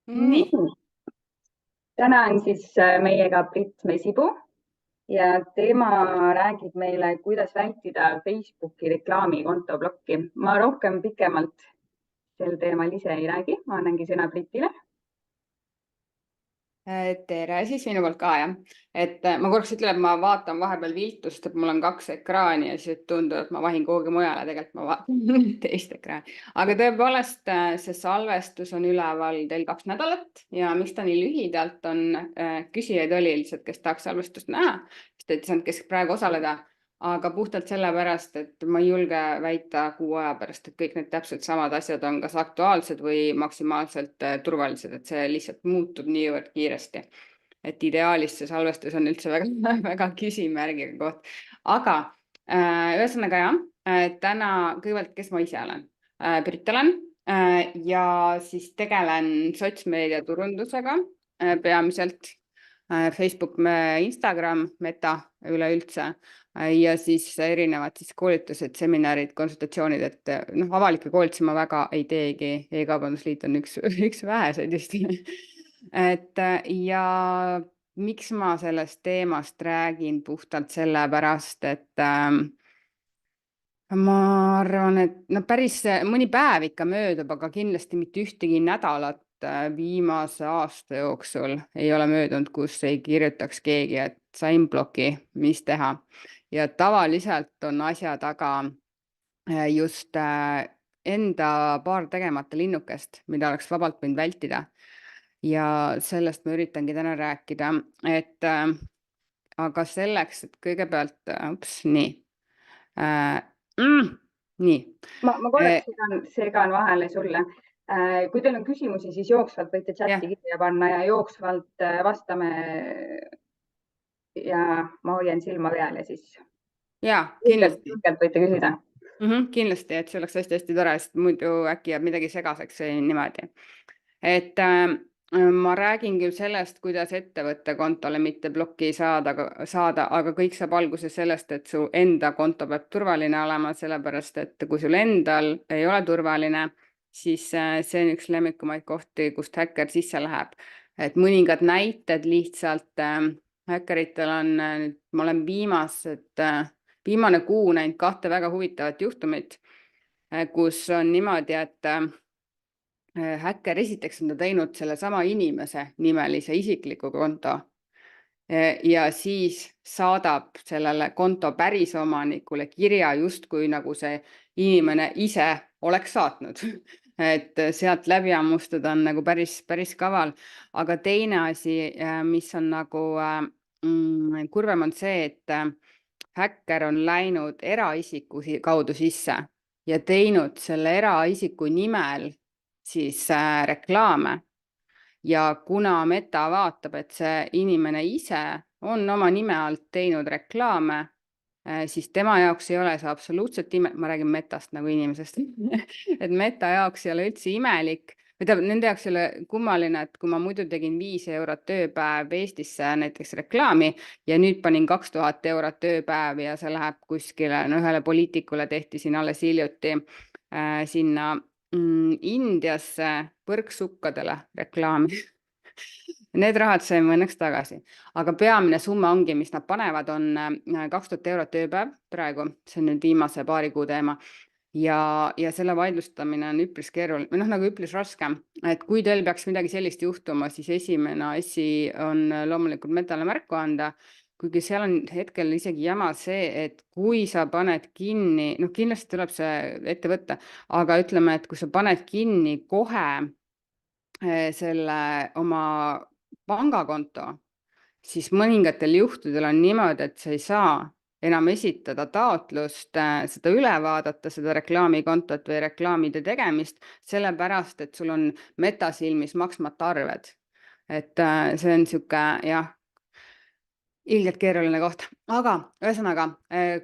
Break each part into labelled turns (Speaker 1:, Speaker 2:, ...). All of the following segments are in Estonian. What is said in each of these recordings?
Speaker 1: Nii, täna on siis meiega Brit Mesipuu ja tema räägib meile, kuidas vältida Facebooki reklaamikonto blokki. Ma rohkem pikemalt sel teemal ise ei räägi, ma annangi sõna Britile.
Speaker 2: Tere siis minu poolt ka, jah. Ma korraks ütlen, et ma vaatan vahepeal viltust, et mul on 2 ekraani ja siis tundub, et ma vahin kuhugi mujale, tegelikult ma vaatan teist ekraani. Aga tõepoolest, see salvestus on üleval teil 2 nädalat ja miks ta nii lühidalt on, küsijaid oli lihtsalt, kes tahaks salvestust näha, sest et see on, kes praegu osaleda. Aga puhtalt sellepärast, et ma ei julge väita kuu aja pärast, et kõik need täpselt samad asjad on kas aktuaalsed või maksimaalselt turvalised, et see lihtsalt muutub niivõrd kiiresti. Et ideaalis see salvestus on üldse väga, väga küsimärgiga koht. Aga ühesõnaga jah, täna kõigepealt, kes ma ise olen? Brit olen ja siis tegelen sotsmeedia turundusega peamiselt. Facebook, Instagram, Meta üleüldse ja siis erinevad siis koolitused, seminarid, konsultatsioonid, et avalike koolitusi ma väga ei teegi. E-kaubandusliit on üks väheseid just. Ja miks ma sellest teemast räägin puhtalt sellepärast, et ma arvan, et päris mõni päev ikka möödub, aga kindlasti mitte ühtegi nädalat viimase aasta jooksul ei ole möödunud, kus ei kirjutaks keegi, et sain bloki, mis teha. Ja tavaliselt on asja taga just enda paar tegemata linnukest, mida oleks vabalt võinud vältida. Ja sellest ma üritangi täna rääkida, aga selleks, et kõigepealt, nii. Nii.
Speaker 1: Ma korraks segan vahele sulle. Kui teil on küsimusi, siis jooksvalt võite chati kirja panna ja jooksvalt vastame. Ja ma hoian silma peal ja siis kindlasti võite küsida.
Speaker 2: Kindlasti, et see oleks hästi tore, sest muidu äkki jääb midagi segaseks niimoodi. Ma räägin küll sellest, kuidas ettevõtte kontole mitte blokki saada, aga kõik saab alguse sellest, et su enda konto peab turvaline olema, sellepärast, et kui sul endal ei ole turvaline, siis see on üks lemmikumaid kohti, kust häkker sisse läheb. Et mõningad näited lihtsalt häkkeritel on, ma olen viimane kuu näinud 2 väga huvitavat juhtumit, kus on niimoodi, et häkker esiteks on ta teinud selle sama inimese nimelise isikliku konto ja siis saadab sellele konto päris omanikule kirja justkui nagu see inimene ise oleks saatnud. Et sealt läbi hammustada on nagu päris kaval. Aga teine asi, mis on nagu kurvem on see, et häkker on läinud eraisiku kaudu sisse ja teinud selle eraisiku nimel siis reklaame. Ja kuna Meta vaatab, et see inimene ise on oma nime alt teinud reklaame, siis tema jaoks ei ole see absoluutselt ma räägin Metast nagu inimesest, et Meta jaoks ei ole üldse imelik, nende jaoks ei ole kummaline, et kui ma muidu tegin 5 eurot tööpäev Eestisse näiteks reklaami ja nüüd panin 2000 eurot tööpäev ja see läheb kuskile, ühele poliitikule tehti siin alles hiljuti sinna Indiasse põrksukkadele reklaami. Need rahad saime õnneks tagasi, aga peamine summa ongi, mis nad panevad, on 2000 eurot tööpäev praegu, see on nüüd viimase paari kuu teema ja selle vaidlustamine on üpris keeruline, nagu üpris raske, et kui teil peaks midagi sellist juhtuma, siis esimene asi on loomulikult Metale märku anda, kuigi seal on hetkel isegi jama see, et kui sa paned kinni, kindlasti tuleb see ette võtta, aga ütleme, et kui sa paned kinni kohe selle oma pangakonto, siis mõningatel juhtudel on niimoodi, et sa ei saa enam esitada taotlust, seda üle vaadata, seda reklaamikontot või reklaamide tegemist, sellepärast, et sul on Meta silmis maksmata arved. Et see on siuke, jah, ilgelt keeruline koht, aga ühesõnaga,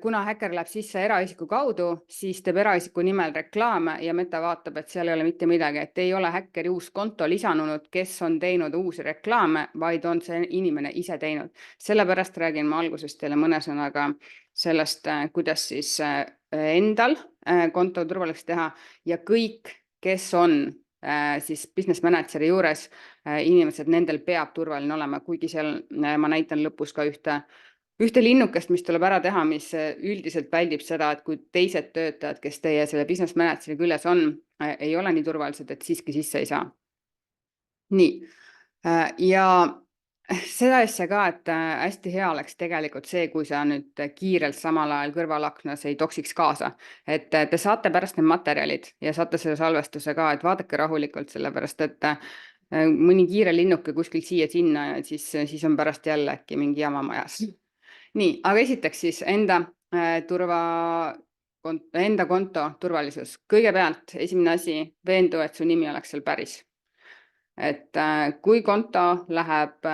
Speaker 2: kuna häkker läheb sisse eraisiku kaudu, siis teeb eraisiku nimel reklaame ja Meta vaatab, et seal ei ole mitte midagi, et ei ole häkkeri uus konto lisanud, kes on teinud uusi reklaame, vaid on see inimene ise teinud. Sellepärast räägin ma alguses teile mõne sõnaga sellest, kuidas siis endal konto turvaliseks teha ja kõik, kes on siis business manageri juures inimesed, nendel peab turvaline olema, kuigi seal ma näitan lõpus ka ühte linnukest, mis tuleb ära teha, mis üldiselt väldib seda, et kui teised töötajad, kes teie selle business manageri küljes on, ei ole nii turvalised, et siiski sisse ei saa. Nii, ja seda asja ka, et hästi hea oleks tegelikult see, kui sa nüüd kiirelt samal ajal kõrvalaknas ei toksiks kaasa, et te saate pärast need materjalid ja saate selle salvestuse ka, et vaadake rahulikult, sellepärast et mõni kiire linnuke kuskil siia-sinna ja siis on pärast jälle äkki mingi jama majas. Nii, aga esiteks siis enda konto turvalisus. Kõigepealt esimene asi, veendu, et su nimi oleks seal päris. Et kui konto läheb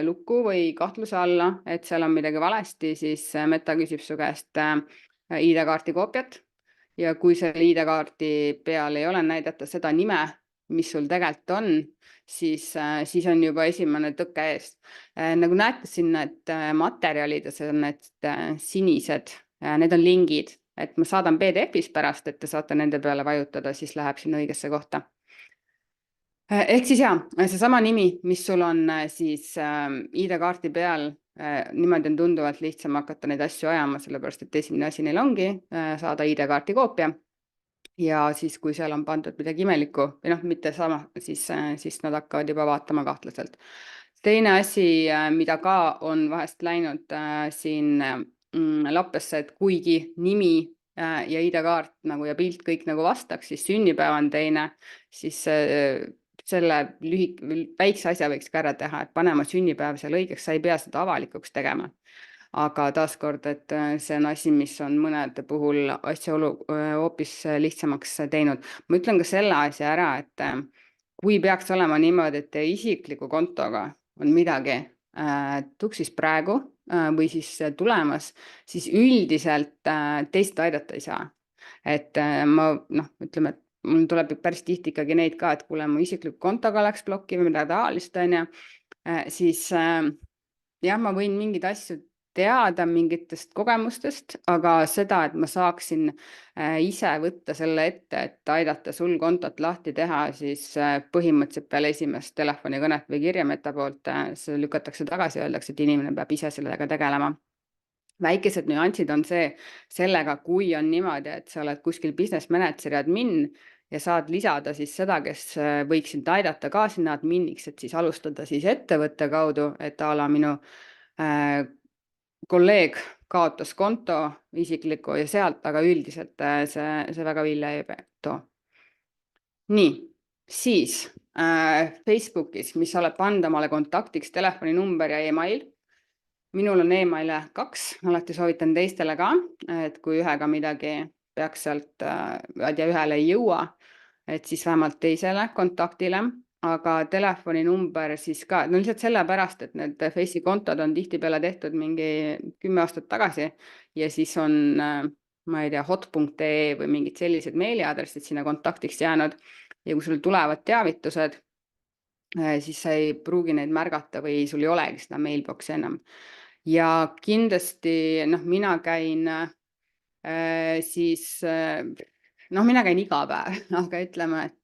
Speaker 2: lukku või kahtluse alla, et seal on midagi valesti, siis Meta küsib su käest ID-kaarti koopiat ja kui selle ID-kaarti peal ei ole näidata seda nime, mis sul tegelikult on, siis on juba esimene tõke ees. Nagu näete siin need materjalides on need sinised, need on lingid, et ma saadan PDF-is pärast, et te saate nende peale vajutada, siis läheb sinna õigesse kohta. Ehk siis seesama nimi, mis sul on siis ID-kaarti peal, niimoodi on tunduvalt lihtsam hakata neid asju ajama, sellepärast et esimene asi neil ongi saada ID-kaarti koopia. Ja siis, kui seal on pandud midagi imelikku, või mitte sama, siis nad hakkavad juba vaatama kahtlaselt. Teine asi, mida ka on vahest läinud siin lappesse, et kuigi nimi ja ID-kaart ja pilt kõik vastaks, siis sünnipäev on teine, siis selle väikse asja võiks ka ära teha, et panema sünnipäev seal õigeks, sa ei pea seda avalikuks tegema. Aga taaskord, et see on asi, mis on mõnede puhul asjaolu hoopis lihtsamaks teinud. Ma ütlen ka selle asja ära, et kui peaks olema niimoodi, et teie isikliku kontoga on midagi tuksis praegu või siis tulemas, siis üldiselt teist aidata ei saa. Et ma ütleme, et mul tuleb päris tihti ikkagi neid ka, et kuule, mu isikliku kontoga läks plokki või midagi taolist, siis jah, ma võin mingeid asju teada mingitest kogemustest, aga seda, et ma saaksin ise võtta selle ette, et aidata sul kontot lahti teha, siis põhimõtteliselt peale esimest telefonikõnet või kirja Meta poolt see lükatakse tagasi ja öeldakse, et inimene peab ise sellega tegelema. Väikesed nüansid on sellega, kui on niimoodi, et sa oled kuskil business manageri admin ja saad lisada siis seda, kes võiks sind aidata ka sinna adminiks, et siis alustada siis ettevõtte kaudu, et a la minu kolleeg kaotas konto isikliku ja sealt, aga üldiselt see väga vilja ei too. Nii, siis Facebookis, mis oled pannud omale kontaktiks telefoninumber ja email. Minul on emaile 2, alati soovitan teistele ka, et kui ühega midagi peaks sealt, ühele ei jõua, et siis vähemalt teisele kontaktile, aga telefoninumber siis ka, lihtsalt sellepärast, et need Face'i kontod on tihtipeale tehtud mingi 10 aastat tagasi ja siis on, ma ei tea, hot.ee või mingid sellised meiliaadressid sinna kontaktiks jäänud ja kui sul tulevad teavitused, siis sa ei pruugi neid märgata või sul ei olegi seda mailbox'i enam. Ja kindlasti, mina käin mina käin iga päev, aga ütleme, et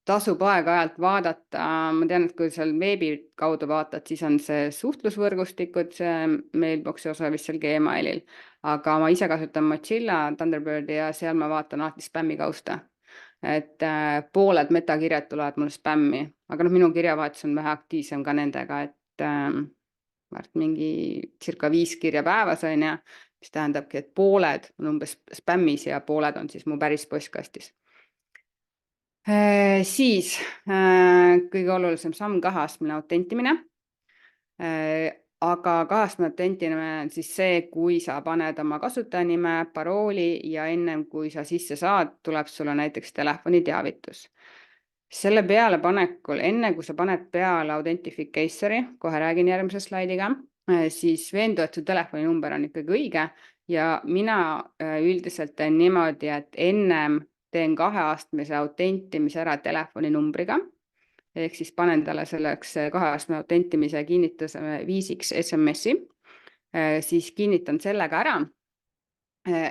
Speaker 2: tasub aeg-ajalt vaadata, ma tean, et kui seal veebi kaudu vaatad, siis on see suhtlusvõrgustikud, see mailbox'i osa vist seal Gmailil, aga ma ise kasutan Mozilla Thunderbirdi ja seal ma vaatan alati spämmi kausta. Et pooled metakirjad tulevad mulle spämmi, aga minu kirjavahetus on vähe aktiivsem ka nendega, et mingi circa 5 kirja päevas on ja, mis tähendabki, et pooled on umbes spämmis ja pooled on siis mu päris postkastis. Siis kõige olulisem samm 2-astmeline autentimine. Aga 2-astmeline autentimine on siis see, kui sa paned oma kasutajanime, parooli ja ennem kui sa sisse saad, tuleb sulle näiteks telefoniteavitus. Selle peale panekul, enne kui sa paned peale Authentificatori, kohe räägin järgmise slaidiga, siis veendu, et su telefoninumber on ikkagi õige ja mina üldiselt teen niimoodi, et ennem teen 2-astmelise autentimise ära telefoninumbriga, ehk siis panen talle selleks 2-astmelise autentimise kinnituse 5x SMS-i, siis kinnitan sellega ära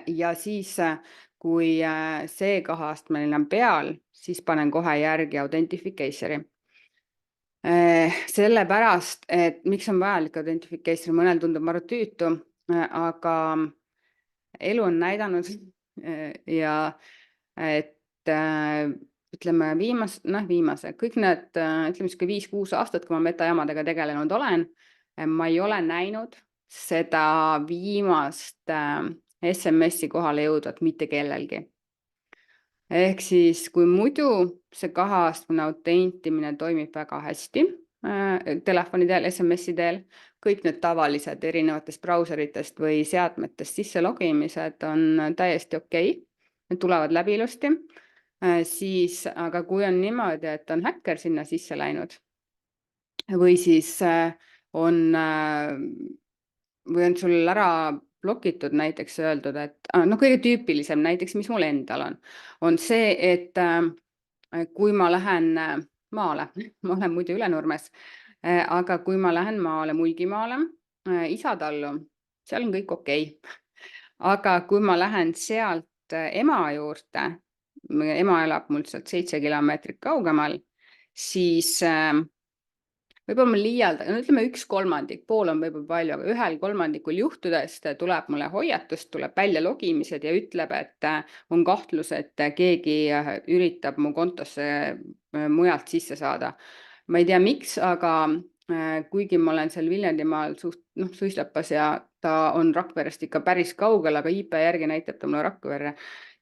Speaker 2: ja siis kui see kaheastmeline on peal, siis panen kohe järgi Authentificatori. Sellepärast, et miks on vajalik Authentification, mõnel tundub maru tüütu, aga elu on näidanud ja et ütleme viimase, kõik need, ütleme 5-6 aastat, kui ma metajamadega tegelenud olen, ma ei ole näinud seda viimast SMS-i kohale jõudvat mitte kellelgi. Ehk siis, kui muidu see kaheastmene autentimine toimib väga hästi telefoni teel, SMS-i teel, kõik need tavalised erinevatest brauseritest või seadmetest sisse logimised on täiesti okei. Need tulevad läbi ilusti. Siis, aga kui on niimoodi, et on häkker sinna sisse läinud või siis on sul ära blokitud näiteks öeldud, et kõige tüüpilisem näiteks, mis mul endal on see, et kui ma lähen maale, ma olen muidu Ülenurmes, aga kui ma lähen maale, Mulgimaale, Isatallu, seal on kõik okei. Aga kui ma lähen sealt ema juurde, ema elab mul sealt 7 kilomeetrit kaugemal, siis võib-olla ma liialdan, ütleme 1/3, pool on võib-olla palju, aga 1/3 juhtudest tuleb mulle hoiatust, tuleb välja logimised ja ütleb, et on kahtlus, et keegi üritab mu kontosse mujalt sisse saada. Ma ei tea, miks, aga kuigi ma olen seal Viljandimaal suislapas ja ta on Rakverest ikka päris kaugel, aga IP järgi näitab ta mulle Rakverre.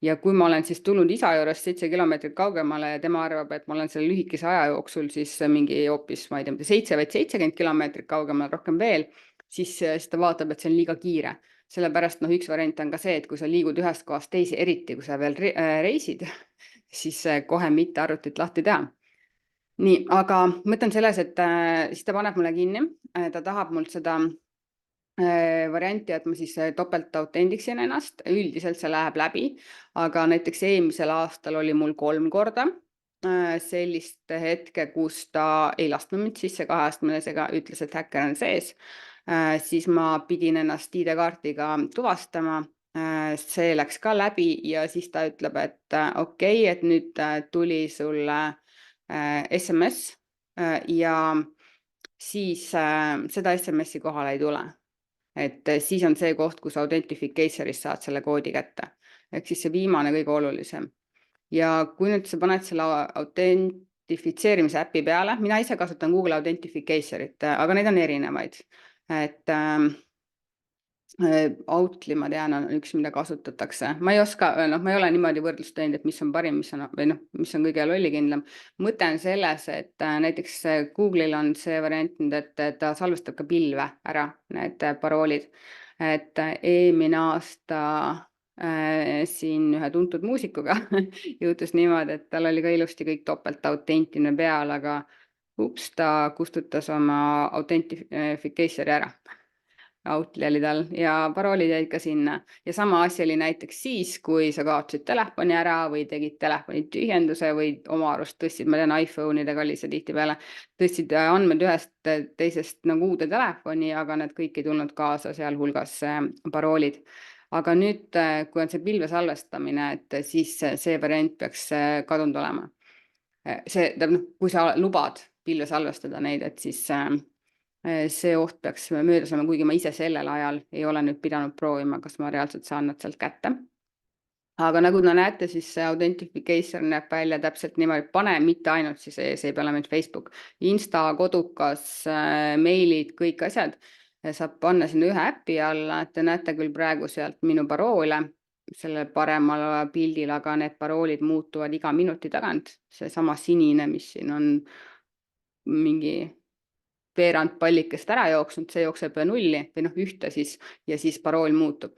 Speaker 2: Ja kui ma olen siis tulnud isa juurest 7 kilomeetrit kaugemale ja tema arvab, et ma olen selle lühikese aja jooksul siis mingi hoopis, ma ei tea, 7 või 70 kilomeetrit kaugemal, rohkem veel, siis ta vaatab, et see on liiga kiire. Sellepärast üks variant on ka see, et kui sa liigud ühest kohast teise, eriti kui sa veel reisid, siis kohe mitte arvutit lahti teha. Nii, aga mõtlen selles, et siis ta paneb mulle kinni, ta tahab mult seda varianti, et ma siis topelt autendiksin ennast, üldiselt see läheb läbi, aga näiteks eelmisel aastal oli mul 3 korda sellist hetke, kus ta ei lasknud mind sisse kaheastmelisega, ütles, et häkker on sees, siis ma pidin ennast ID-kaardiga tuvastama, see läks ka läbi ja siis ta ütleb, et okei, et nüüd tuli sulle SMS ja siis seda SMS-i kohale ei tule. Et siis on see koht, kus Authentificatorist saad selle koodi kätte. Ehk siis see viimane kõige olulisem. Ja kui nüüd sa paned selle autentifitseerimise äpi peale, mina ise kasutan Google Authentificatorit, aga neid on erinevaid. Et Outli, ma tean, on üks, mida kasutatakse. Ma ei oska, ma ei ole niimoodi võrdlust teinud, et mis on parim, mis on kõige lollikindlam. Mõte on selles, et näiteks Google'il on see variant, et ta salvestab ka pilve ära, need paroolid. Et eelmine aasta siin ühe tuntud muusikuga juhtus niimoodi, et tal oli ka ilusti kõik topelt autentimine peal, aga ta kustutas oma Authentificatori ära. Outli oli tal ja paroolid jäid ka sinna. Ja sama asi oli näiteks siis, kui sa kaotasid telefoni ära või tegid telefoni tühjenduse või oma arust tõstsid, ma tean, iPhone'idega oli see tihtipeale, tõstsid andmed ühest teisest uude telefoni, aga need kõik ei tulnud kaasa, sealhulgas paroolid. Aga nüüd, kui on see pilve salvestamine, et siis see variant peaks kadunud olema. Kui sa lubad pilve salvestada neid, et siis see oht peaks möödas olema, kuigi ma ise sellel ajal ei ole nüüd pidanud proovima, kas ma reaalselt saan nad sealt kätte. Aga nagu te näete, siis see Authentification näeb välja täpselt niimoodi, pane mitte ainult siis see ei peale meil Facebook, Insta, kodukas, meilid, kõik asjad, saab panna sinna ühe äpi alla, et te näete küll praegu sealt minu paroole, selle paremal pildil, aga need paroolid muutuvad iga minuti tagant. See sama sinine, mis siin on mingi veerand pallikest ära jooksnud, see jookseb nulli või ühte siis ja siis parool muutub.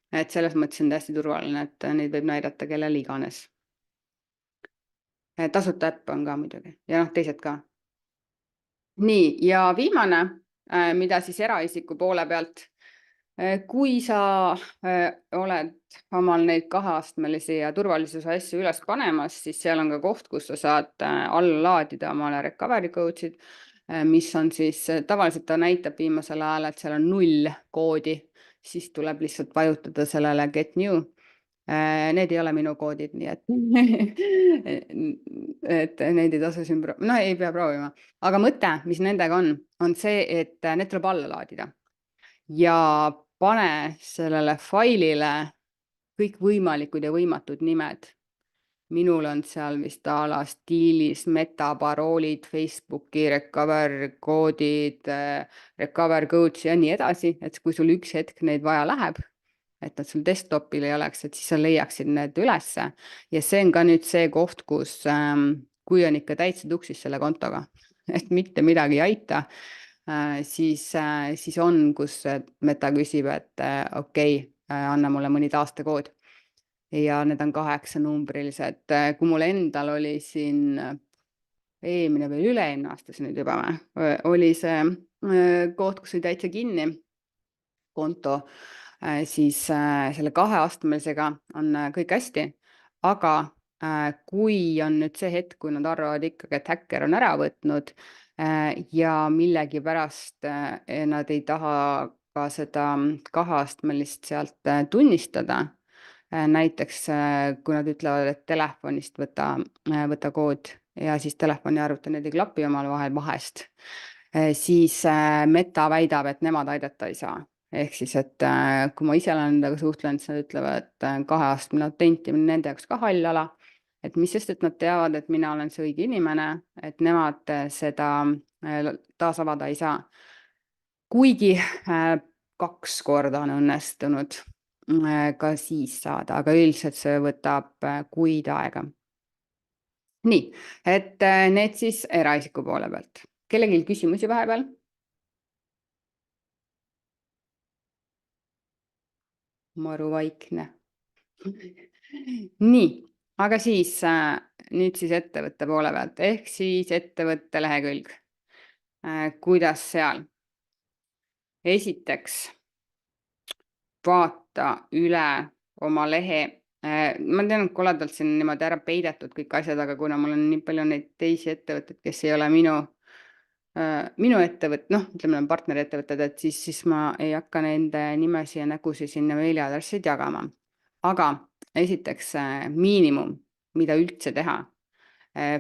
Speaker 2: Et selles mõttes on täiesti turvaline, et neid võib näidata kellele iganes. Tasuta äpp on ka muidugi ja teised ka. Nii, ja viimane, mida siis eraisiku poole pealt, kui sa oled omal neid kaheastmelisi ja turvalisuse asju üles panemas, siis seal on ka koht, kus sa saad alla laadida omale recovery code'id, mis on siis, tavaliselt ta näitab viimasel ajal, et seal on 0 koodi, siis tuleb lihtsalt vajutada sellele get new Need ei ole minu koodid, nii et et neid ei tasu siin ei pea proovima. Aga mõte, mis nendega on see, et need tuleb alla laadida ja pane sellele failile kõik võimalikud ja võimatud nimed. Minul on seal vist a la stiilis metaparoolid, Facebooki recover koodid, recover coach ja nii edasi, et kui sul üks hetk neid vaja läheb, et nad sul desktopil ei oleks, et siis sa leiaksid need ülesse. Ja see on ka nüüd see koht, kus kui on ikka täitsa tuksis selle kontoga, et mitte midagi ei aita, siis on, kus Meta küsib, et okei, anna mulle mõni taastekood. Ja need on 8-numbrilised. Kui mul endal oli siin eelmine või üle-eelmine aasta, see nüüd juba oli see koht, kus oli täitsa kinni konto, siis selle 2-astmelisega on kõik hästi, aga kui on nüüd see hetk, kui nad arvavad ikkagi, et häkker on ära võtnud ja millegipärast nad ei taha ka seda 2-astmelist sealt tunnistada, näiteks kui nad ütlevad, et telefonist võta kood ja siis telefoni arvuti need ei klapi omal vahel vahest, siis Meta väidab, et nemad aidata ei saa. Ehk siis, et kui ma ise olen nendega suhtlenud, siis nad ütlevad, et 2-astmeline autentimine nende jaoks ka hall ala, et mis sest, et nad teavad, et mina olen see õige inimene, et nemad seda taasavada ei saa. Kuigi 2 korda on õnnestunud ka siis saada, aga üldiselt see võtab kuid aega. Nii, et need siis eraisiku poole pealt. Kellelgi küsimusi vahepeal? Maru vaikne. Nii, aga siis nüüd siis ettevõtte poole pealt, ehk siis ettevõtte lehekülg. Kuidas seal? Esiteks, vaata üle oma lehe. Ma tean, et koledalt siin niimoodi ära peidetud kõik asjad, aga kuna mul on nii palju neid teisi ettevõtteid, kes ei ole minu ettevõtt, ütleme partnerettevõtted, et siis ma ei hakka nende nimesi ja nägusi sinna meiliadressid jagama. Aga esiteks miinimum, mida üldse teha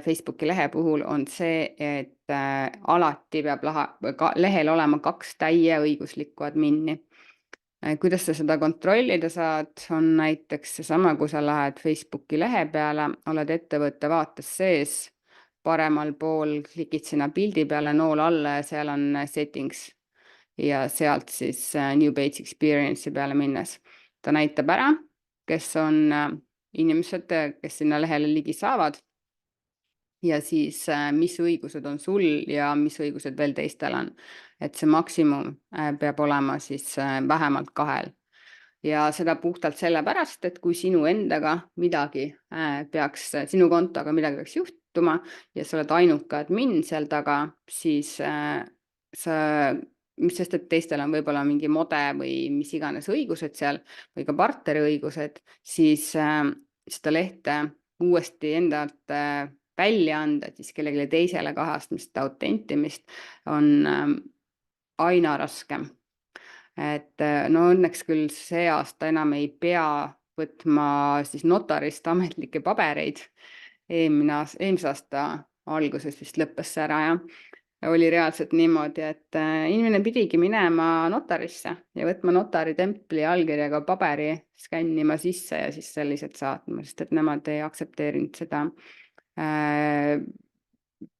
Speaker 2: Facebooki lehe puhul on see, et alati peab lehel olema 2 täieõiguslikku admini. Kuidas sa seda kontrollida saad, on näiteks seesama, kui sa lähed Facebooki lehe peale, oled ettevõtte vaates sees, paremal pool klikid sinna pildi peale, nool alla ja seal on settings ja sealt siis New Page Experience'i peale minnes. Ta näitab ära, kes on inimesed, kes sinna lehele ligi saavad ja siis mis õigused on sul ja mis õigused veel teistel on. Et see maksimum peab olema siis vähemalt 2. Ja seda puhtalt sellepärast, et kui sinu endaga midagi sinu kontoga midagi peaks juhtuma ja sa oled ainuke admin seal taga, siis mis sest, et teistel on võib-olla mingi mode või mis iganes õigused seal või ka partneri õigused, siis seda lehte uuesti endalt välja anda, et siis kellelegi teisele 2-astmelist autentimist on aina raskem. Et õnneks küll see aasta enam ei pea võtma siis notarist ametlikke pabereid. Eelmise aasta alguses vist lõppes see ära ja oli reaalselt niimoodi, et inimene pidigi minema notarisse ja võtma notari templi allkirjaga paberi, skännima sisse ja siis sellised saatma, sest et nemad ei aktsepteerinud seda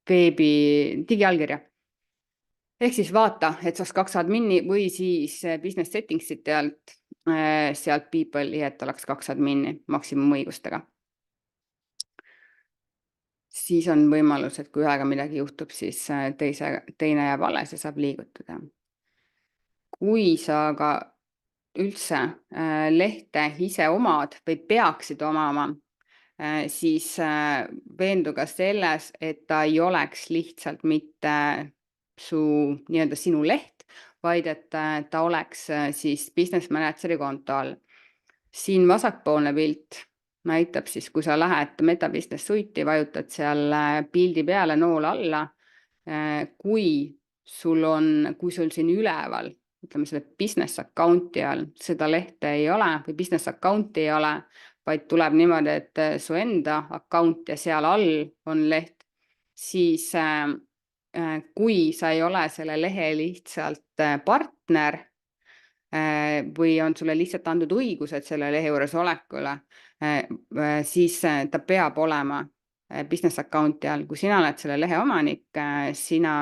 Speaker 2: digiallkirja. Ehk siis vaata, et saaks 2 admini või siis business settings'id sealt people'i, et oleks 2 admini maksimumõigustega. Siis on võimalus, et kui ühega midagi juhtub, siis teine jääb alles ja saab liigutada. Kui sa aga üldse lehte ise omad või peaksid omama, siis veenduga selles, et ta ei oleks lihtsalt mitte sinu leht, vaid et ta oleks siis business manageri konto all. Siin vasakpoolne pilt näitab siis, kui sa lähed Meta Business Suite'i, vajutad seal pildi peale nool alla, kui sul siin üleval, ütleme selle business account'i all, seda lehte ei ole või business account'i ei ole, vaid tuleb niimoodi, et su enda account ja seal all on leht, siis kui sa ei ole selle lehe lihtsalt partner või on sulle lihtsalt andnud õigused selle lehe juures olekule, siis ta peab olema business account'i all. Kui sina oled selle lehe omanik, sina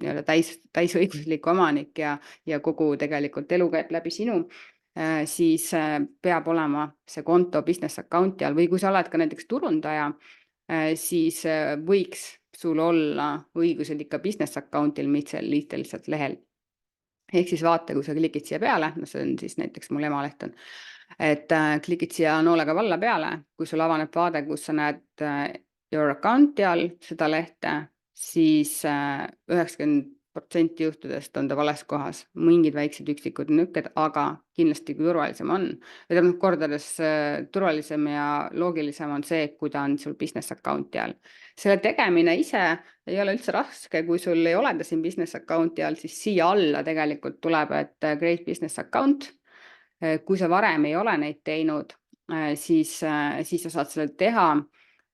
Speaker 2: täisõiguslik omanik ja kogu tegelikult elu käib läbi sinu, siis peab olema see konto business account'i all. Või kui sa oled ka näiteks turundaja, siis võiks sul olla õigused ikka business account'il, mitte lihtsalt lehel. Ehk siis vaata, kui sa klikid siia peale, no see on siis näiteks mul emaleht on, et klikid siia noolega valla peale, kui sul avaneb vaade, kus sa näed your account'i all seda lehte, siis 90% juhtudest on ta vales kohas. Mingid väiksed üksikud nükked, aga kindlasti kui turvalisem on. Kordades turvalisem ja loogilisem on see, kui ta on sul business account'i all. Selle tegemine ise ei ole üldse raske, kui sul ei ole ta siin business account'i all, siis siia alla tegelikult tuleb, et create business account. Kui sa varem ei ole neid teinud, siis sa saad selle teha.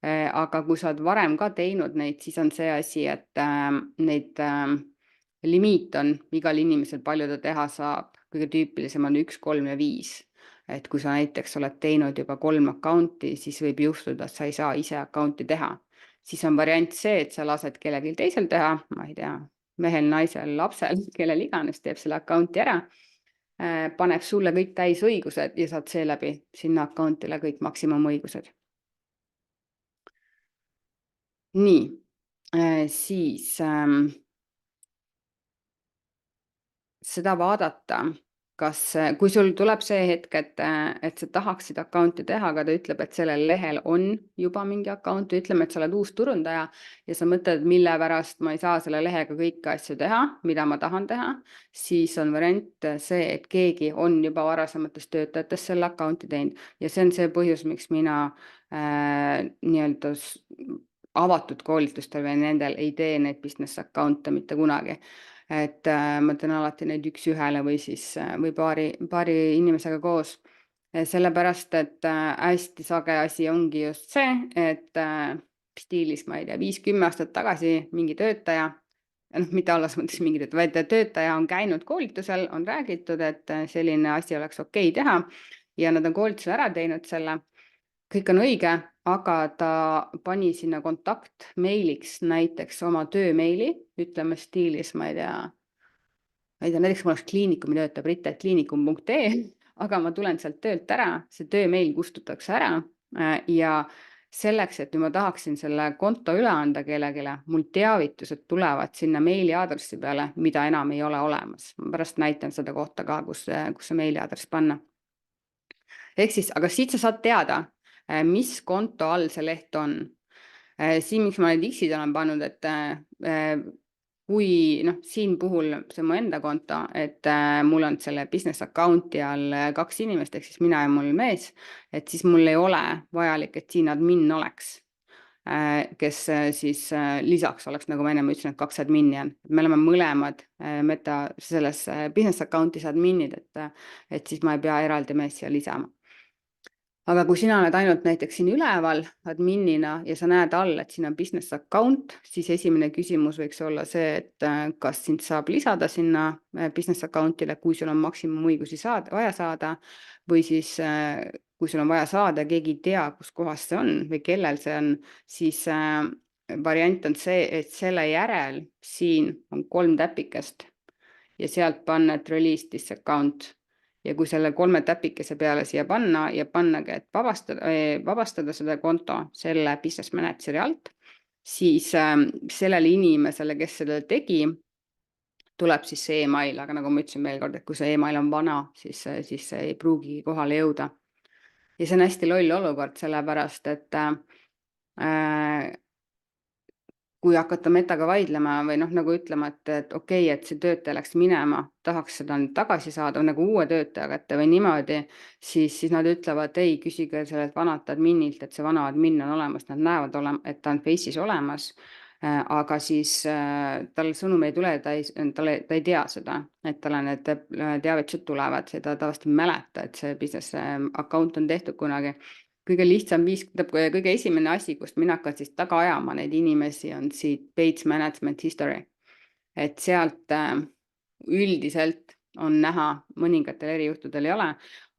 Speaker 2: Aga kui sa oled varem ka teinud neid, siis on see asi, et neid limiit on igal inimesel palju ta teha saab. Kõige tüüpilisem on 1, 3 ja 5. Et kui sa näiteks oled teinud juba 3 account'i, siis võib juhtuda, et sa ei saa ise account'i teha. Siis on variant see, et sa lased kellelgi teisel teha, ma ei tea, mehel, naisel, lapsel, kellel iganes teeb selle account'i ära, paneb sulle kõik täisõigused ja saad seeläbi sinna account'ile kõik maksimumõigused. Nii, siis seda vaadata, kui sul tuleb see hetk, et sa tahaksid account'i teha, aga ta ütleb, et sellel lehel on juba mingi account, ütleme, et sa oled uus turundaja ja sa mõtled, mille pärast ma ei saa selle lehega kõiki asju teha, mida ma tahan teha, siis on variant see, et keegi on juba varasematest töötajatest selle account'i teinud ja see on see põhjus, miks mina nii-öelda avatud koolitustel või nendel ei tee neid business account'e mitte kunagi. Et ma teen alati neid 1 ühele või siis või paari inimesega koos. Sellepärast, et hästi sage asi ongi just see, et stiilis, ma ei tea, 5-10 aastat tagasi mingi töötaja, mitte alles mõttes mingi töötaja on käinud koolitusel, on räägitud, et selline asi oleks okei teha ja nad on koolitusel ära teinud selle. Kõik on õige, aga ta pani sinna kontaktmeiliks näiteks oma töömeili, ütleme stiilis, ma ei tea, näiteks mul oleks kliinikumi töötaja britt@kliinikum.ee, aga ma tulen sealt töölt ära, see töömeil kustutakse ära ja selleks, et ma tahaksin selle konto üle anda kellelegi, mul teavitused tulevad sinna meiliaadressi peale, mida enam ei ole olemas. Ma pärast näitan seda kohta ka, kus see meiliaadress panna. Ehk siis, aga siit sa saad teada, mis konto all see leht on. Siin, miks ma need X-id olen pannud, et kui siin puhul see mu enda konto, et mul on selle business account'i all 2 inimest, ehk siis mina ja mul mees, et siis mul ei ole vajalik, et siin admin oleks, kes siis lisaks oleks, nagu ma enne ütlesin, et 2 admini on. Me oleme mõlemad selles business account'is adminid, et siis ma ei pea eraldi mees siia lisama. Aga kui sina oled ainult näiteks siin üleval adminina ja sa näed all, et siin on business account, siis esimene küsimus võiks olla see, et kas sind saab lisada sinna business account'ile, kui sul on maksimumõigusi vaja saada, või siis kui sul on vaja saada ja keegi ei tea, kus kohas see on või kellel see on, siis variant on see, et selle järel siin on 3 täpikest ja sealt panna, et release this account. Ja kui selle 3 täpikese peale siia panna ja pannagi, et vabastada seda konto selle business manageri alt, siis sellele inimesele, kes selle tegi, tuleb siis see email, aga nagu ma ütlesin veel kord, et kui see email on vana, siis see ei pruugi kohale jõuda. Ja see on hästi loll olukord, sellepärast, et kui hakata metaga vaidlema või nagu ütlema, et okei, et see töötaja läks minema, tahaks seda tagasi saada nagu uue töötaja kätte või niimoodi, siis nad ütlevad, ei, küsige sellelt vanalt adminilt, et see vana admin on olemas, nad näevad, et ta on Face'is olemas aga siis tal sõnum ei tule, ta ei tea seda, et talle need teavitused tulevad, seda tavaliselt ei mäleta, et see business account on tehtud kunagi. Kõige lihtsam viis, kõige esimene asi, kust mina hakkan siis taga ajama neid inimesi, on siit Page Management History. Et sealt üldiselt on näha, mõningatel erijuhtudel ei ole,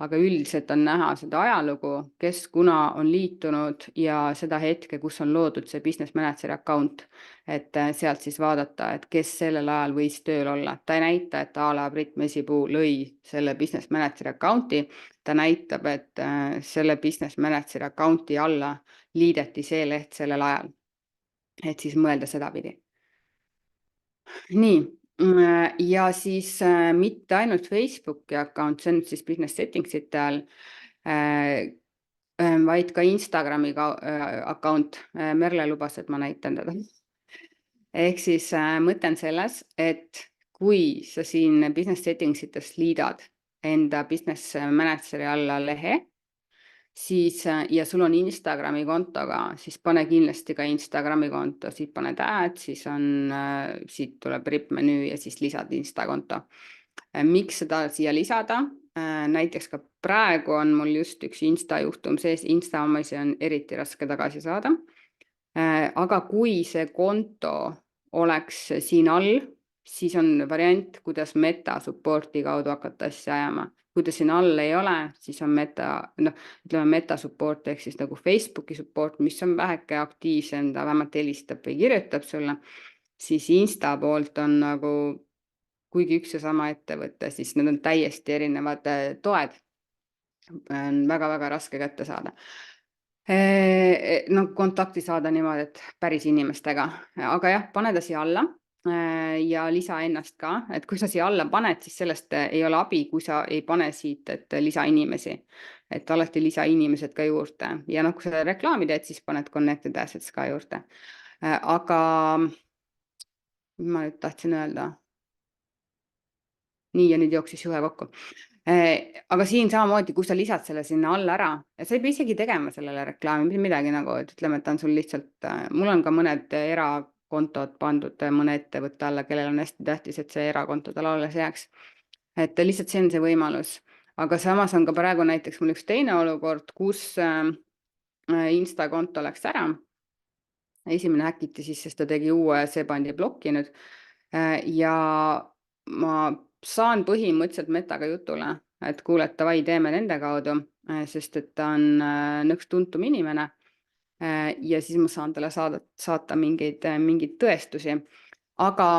Speaker 2: aga üldiselt on näha seda ajalugu, kes kuna on liitunud ja seda hetke, kus on loodud see business manager account, et sealt siis vaadata, et kes sellel ajal võis tööl olla. Ta ei näita, et a la Brit Mesipuu lõi selle business manager account'i, ta näitab, et selle business manager account'i alla liideti see leht sellel ajal. Et siis mõelda sedapidi. Nii, ja siis mitte ainult Facebooki account, see on siis business settingsite all, vaid ka Instagrami account. Merle lubas, et ma näitan teda. Ehk siis mõte on selles, et kui sa siin business settingsites liidad enda business manageri alla lehe, siis, ja sul on Instagrami kontoga, siis pane kindlasti ka Instagrami konto, siit paned ad, siis on, siit tuleb RIP menüü ja siis lisad Insta konto. Miks seda siia lisada? Näiteks ka praegu on mul just üks Insta juhtum sees, Insta omasi on eriti raske tagasi saada. Aga kui see konto oleks siin all, siis on variant, kuidas meta support'i kaudu hakata asja ajama. Kui ta siin all ei ole, siis on meta support ehk siis nagu Facebooki support, mis on väheke aktiivsem, ta vähemalt helistab või kirjutab sulle, siis Insta poolt on nagu, kuigi üks ja sama ettevõte, siis need on täiesti erinevad toed. On väga-väga raske kätte saada. Kontakti saada niimoodi, et päris inimestega, aga jah, pane ta siia alla ja lisa ennast ka, et kui sa siia alla paned, siis sellest ei ole abi, kui sa ei pane siit, et lisa inimesi, et alati lisa inimesed ka juurde ja kui sa reklaami teed, siis paned connected assets ka juurde. Aga ma nüüd tahtsin öelda. Nii ja nüüd jooksis juhe kokku. Aga siin samamoodi, kui sa lisad selle sinna alla ära, ja sa ei pea isegi tegema sellele reklaami, midagi nagu, et ütleme, et ta on sul lihtsalt, mul on ka mõned erakontod pandud mõne ettevõtte alla, kellel on hästi tähtis, et see erakonto tal alles jääks. Et lihtsalt see on see võimalus. Aga samas on ka praegu näiteks mul üks teine olukord, kus Insta konto läks ära. Esimene häkiti siis, sest ta tegi uue, see pandi blokki nüüd. Ja ma saan põhimõtteliselt metaga jutule, et kuule, et davai, teeme nende kaudu, sest et ta on nõks tuntum inimene ja siis ma saan talle saata mingeid tõestusi. Aga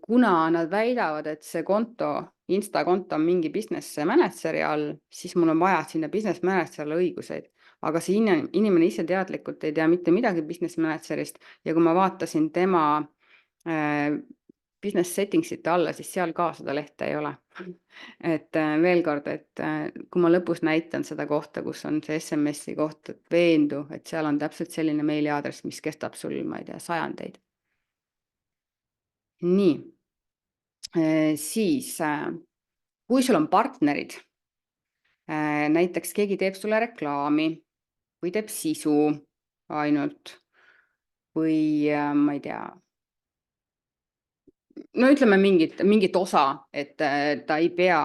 Speaker 2: kuna nad väidavad, et see konto, Insta konto on mingi business manageri all, siis mul on vaja sinna business manager'ile õiguseid. Aga see inimene ise teadlikult ei tea mitte midagi business manager'ist ja kui ma vaatasin tema business settingsite alla, siis seal ka seda lehte ei ole. Et veel kord, et kui ma lõpus näitan seda kohta, kus on see SMS-i koht, et veendu, et seal on täpselt selline meiliaadress, mis kestab sul, ma ei tea, sajandeid. Nii, siis kui sul on partnerid, näiteks keegi teeb sulle reklaami või teeb sisu ainult või ma ei tea, no ütleme mingit osa, et ta ei pea,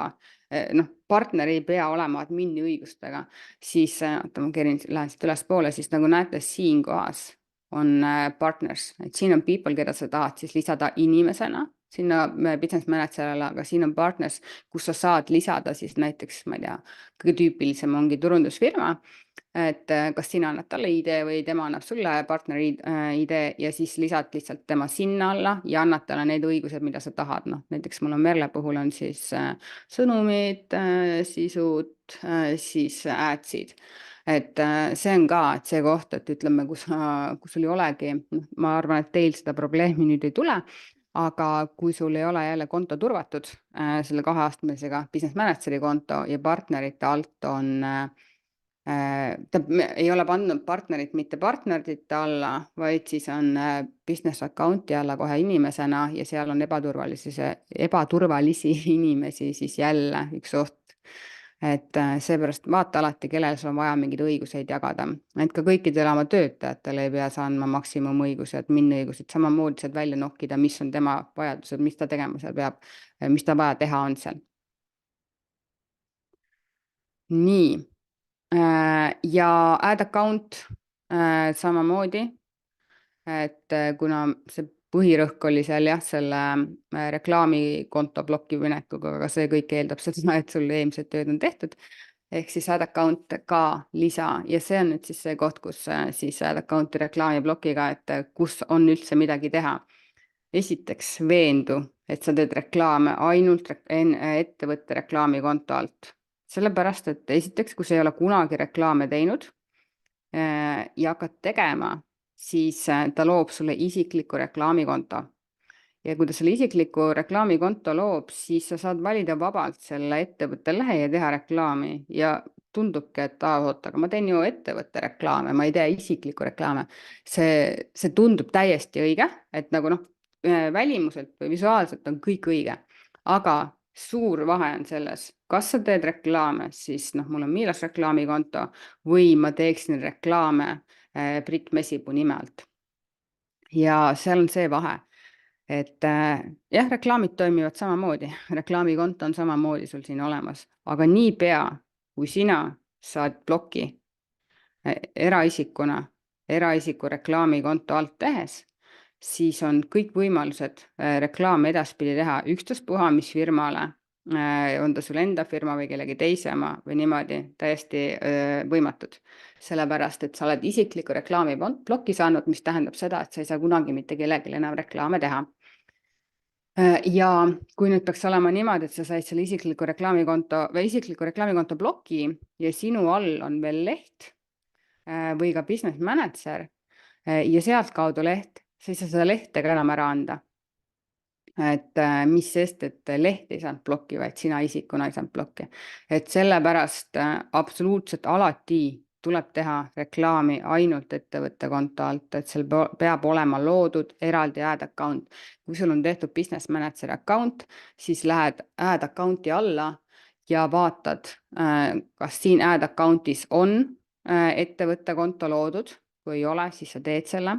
Speaker 2: partner ei pea olema admini õigustega, siis, ma lähen siit ülespoole, siis nagu näete, siin kohas on partners, et siin on people, keda sa tahad siis lisada inimesena sinna business manager'ile, aga siin on partners, kus sa saad lisada siis näiteks, ma ei tea, kõige tüüpilisem ongi turundusfirma, et kas sina annad talle ID või tema annab sulle partneri ID ja siis lisad lihtsalt tema sinna alla ja annad talle need õigused, mida sa tahad. Näiteks mul on Merle puhul on siis sõnumid, sisud, siis adsid. Et see on ka, et see koht, et ütleme, kui sul ei olegi, ma arvan, et teil seda probleemi nüüd ei tule, aga kui sul ei ole jälle konto turvatud selle 2-astmelisega business manageri konto ja partnerite alt on ei ole pandud partnerit mitte partnerite alla, vaid siis on business account'i alla kohe inimesena ja seal on ebaturvalisi inimesi, siis jälle üks oht. et seepärast vaata alati, kellel sul on vaja mingeid õiguseid jagada, et ka kõikidele oma töötajatele ei pea sa andma maksimumõigused, minniõigused, samamoodi saad välja nokkida, mis on tema vajadused, mis ta tegema seal peab, mis ta vaja teha on seal. Nii, ja add account samamoodi, et kuna see põhirõhk oli seal jah, selle reklaamikonto plokki minekuga, aga see kõik eeldab seda, et sul eelmised tööd on tehtud, ehk siis add account ka lisa ja see on nüüd siis see koht, kus siis add account'i reklaamiblokiga, et kus on üldse midagi teha. Esiteks veendu, et sa teed reklaame ainult ettevõtte reklaamikonto alt. Sellepärast, et esiteks, kui sa ei ole kunagi reklaame teinud ja hakkad tegema, siis ta loob sulle isikliku reklaamikonto. Ja kui ta selle isikliku reklaamikonto loob, siis sa saad valida vabalt selle ettevõtte lehe ja teha reklaami ja tundubki, et oota, aga ma teen ju ettevõtte reklaame, ma ei tee isiklikku reklaame. See tundub täiesti õige, et nagu välimuselt või visuaalselt on kõik õige, aga suur vahe on selles, kas sa teed reklaame, siis mul on Miilas reklaamikonto või ma teeksin reklaame Brit Mesipuu nime alt. Ja seal on see vahe, et jah, reklaamid toimivad samamoodi, reklaamikonto on samamoodi sul siin olemas, aga niipea, kui sina saad ploki eraisiku reklaamikonto alt tehes, siis on kõik võimalused reklaame edaspidi teha ükstaspuha, mis firmale, on ta sul enda firma või kellegi teise oma või niimoodi täiesti võimatud. Sellepärast, et sa oled isikliku reklaami ploki saanud, mis tähendab seda, et sa ei saa kunagi mitte kellelegi enam reklaame teha. Ja kui nüüd peaks olema niimoodi, et sa said selle isikliku reklaamikonto ploki ja sinu all on veel leht või ka business manager ja sealt kaudu leht, sa ei saa seda lehte ka enam ära anda. Et mis sest, et leht ei saanud plokki, vaid sina isikuna ei saanud plokki. Et sellepärast absoluutselt alati tuleb teha reklaami ainult ettevõtte konto alt, et seal peab olema loodud eraldi add account. Kui sul on tehtud business manager account, siis lähed add account'i alla ja vaatad, kas siin add account'is on ettevõtte konto loodud, kui ei ole, siis sa teed selle.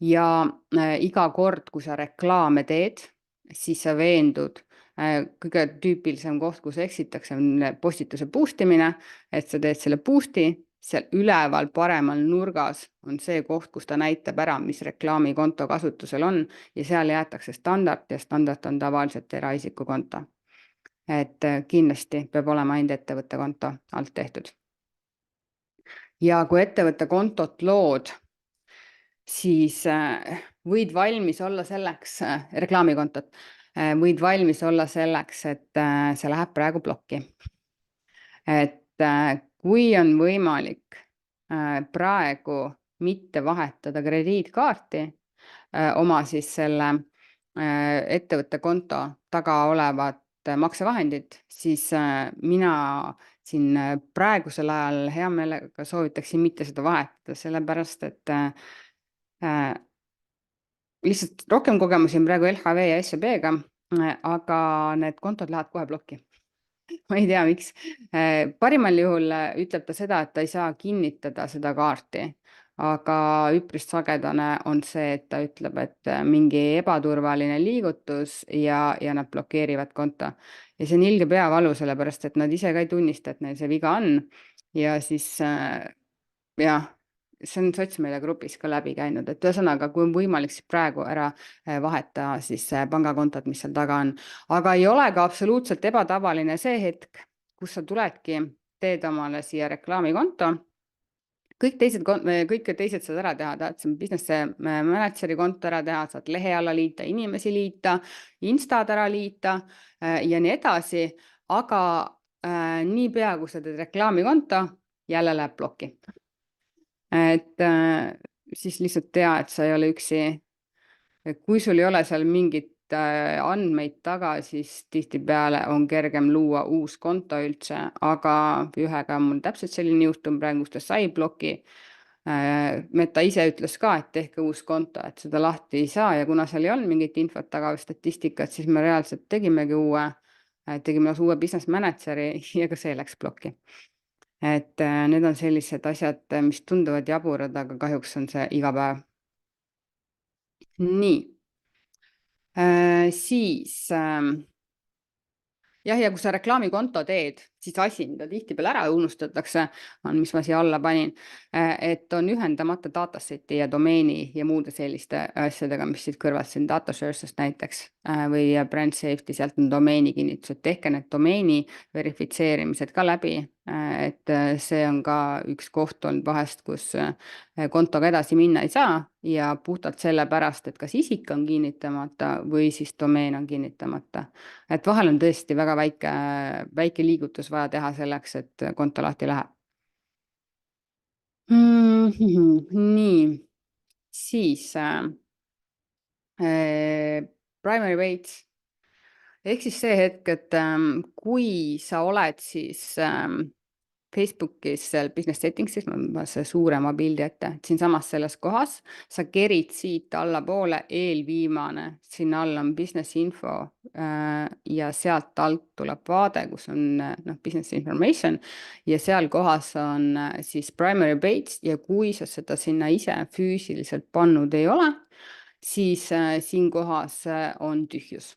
Speaker 2: Ja iga kord, kui sa reklaame teed, siis sa veendud, kõige tüüpilisem koht, kus eksitakse, on postituse boost imine, et sa teed selle boost'i, seal üleval paremal nurgas on see koht, kus ta näitab ära, mis reklaamikonto kasutusel on ja seal jäetakse standard ja standard on tavaliselt eraisiku konto. Et kindlasti peab olema ainult ettevõtte konto alt tehtud. Ja kui ettevõtte kontot lood, siis võid valmis olla selleks, reklaamikontot, võid valmis olla selleks, et see läheb praegu plokki. Et kui on võimalik praegu mitte vahetada krediitkaarti oma siis selle ettevõtte konto taga olevat maksevahendit, siis mina siin praegusel ajal hea meelega soovitaksin mitte seda vahetada, sellepärast, et lihtsalt rohkem kogemusi on praegu LHV ja SEB-ga, aga need kontod lähevad kohe plokki. Ma ei tea, miks. Parimal juhul ütleb ta seda, et ta ei saa kinnitada seda kaarti, aga üpris sagedane on see, et ta ütleb, et mingi ebaturvaline liigutus ja nad blokeerivad konto. Ja see on ilge peavalu, sellepärast, et nad ise ka ei tunnista, et neil see viga on. Ja siis jah, see on sotsmeedia grupis ka läbi käinud, et ühesõnaga, kui on võimalik, siis praegu ära vaheta siis pangakontot, mis seal taga on. Aga ei ole ka absoluutselt ebatavaline see hetk, kus sa tuledki, teed omale siia reklaamikonto. Kõik teised saad ära teha, tahad business manageri konto ära teha, saad lehe alla liita, inimesi liita, Instad ära liita ja nii edasi, aga niipea, kui sa teed reklaamikonto, jälle läheb plokki. Et siis lihtsalt tea, et sa ei ole üksi. Kui sul ei ole seal mingit andmeid taga, siis tihtipeale on kergem luua uus konto üldse, aga ühega on mul täpselt selline juhtum praegu, kus ta sai ploki. Meta ise ütles ka, et tehke uus konto, et seda lahti ei saa ja kuna seal ei olnud mingit infot taga või statistikat, siis me reaalselt tegimegi uue tegime lausa uue business manageri ja ka see läks plokki. Et need on sellised asjad, mis tunduvad jaburad, aga kahjuks on see iga päev. Nii. Siis jah, ja kui sa reklaamikonto teed, siis asi, mida tihtipeale ära unustatakse, on, mis ma siia alla panin, et on ühendamata dataseti ja domeeni ja muude selliste asjadega, mis siit kõrvalt siin data source'ist näiteks või brand safety, sealt on domeeni kinnitused, tehke need domeeni verifitseerimised ka läbi, et see on ka üks koht olnud vahest, kus kontoga edasi minna ei saa ja puhtalt sellepärast, et kas isik on kinnitamata või siis domeen on kinnitamata. Et vahel on tõesti väga väike liigutus vaja teha selleks, et konto lahti läheb. Nii, siis primary weights ehk siis see hetk, et kui sa oled siis Facebookis seal business settings'is, ma see suurema pildi ette, et siinsamas selles kohas sa kerid siit allapoole eelviimane, sinna all on business info ja sealt alt tuleb vaade, kus on business information ja seal kohas on siis primary page ja kui sa seda sinna ise füüsiliselt pannud ei ole, siis siin kohas on tühjus.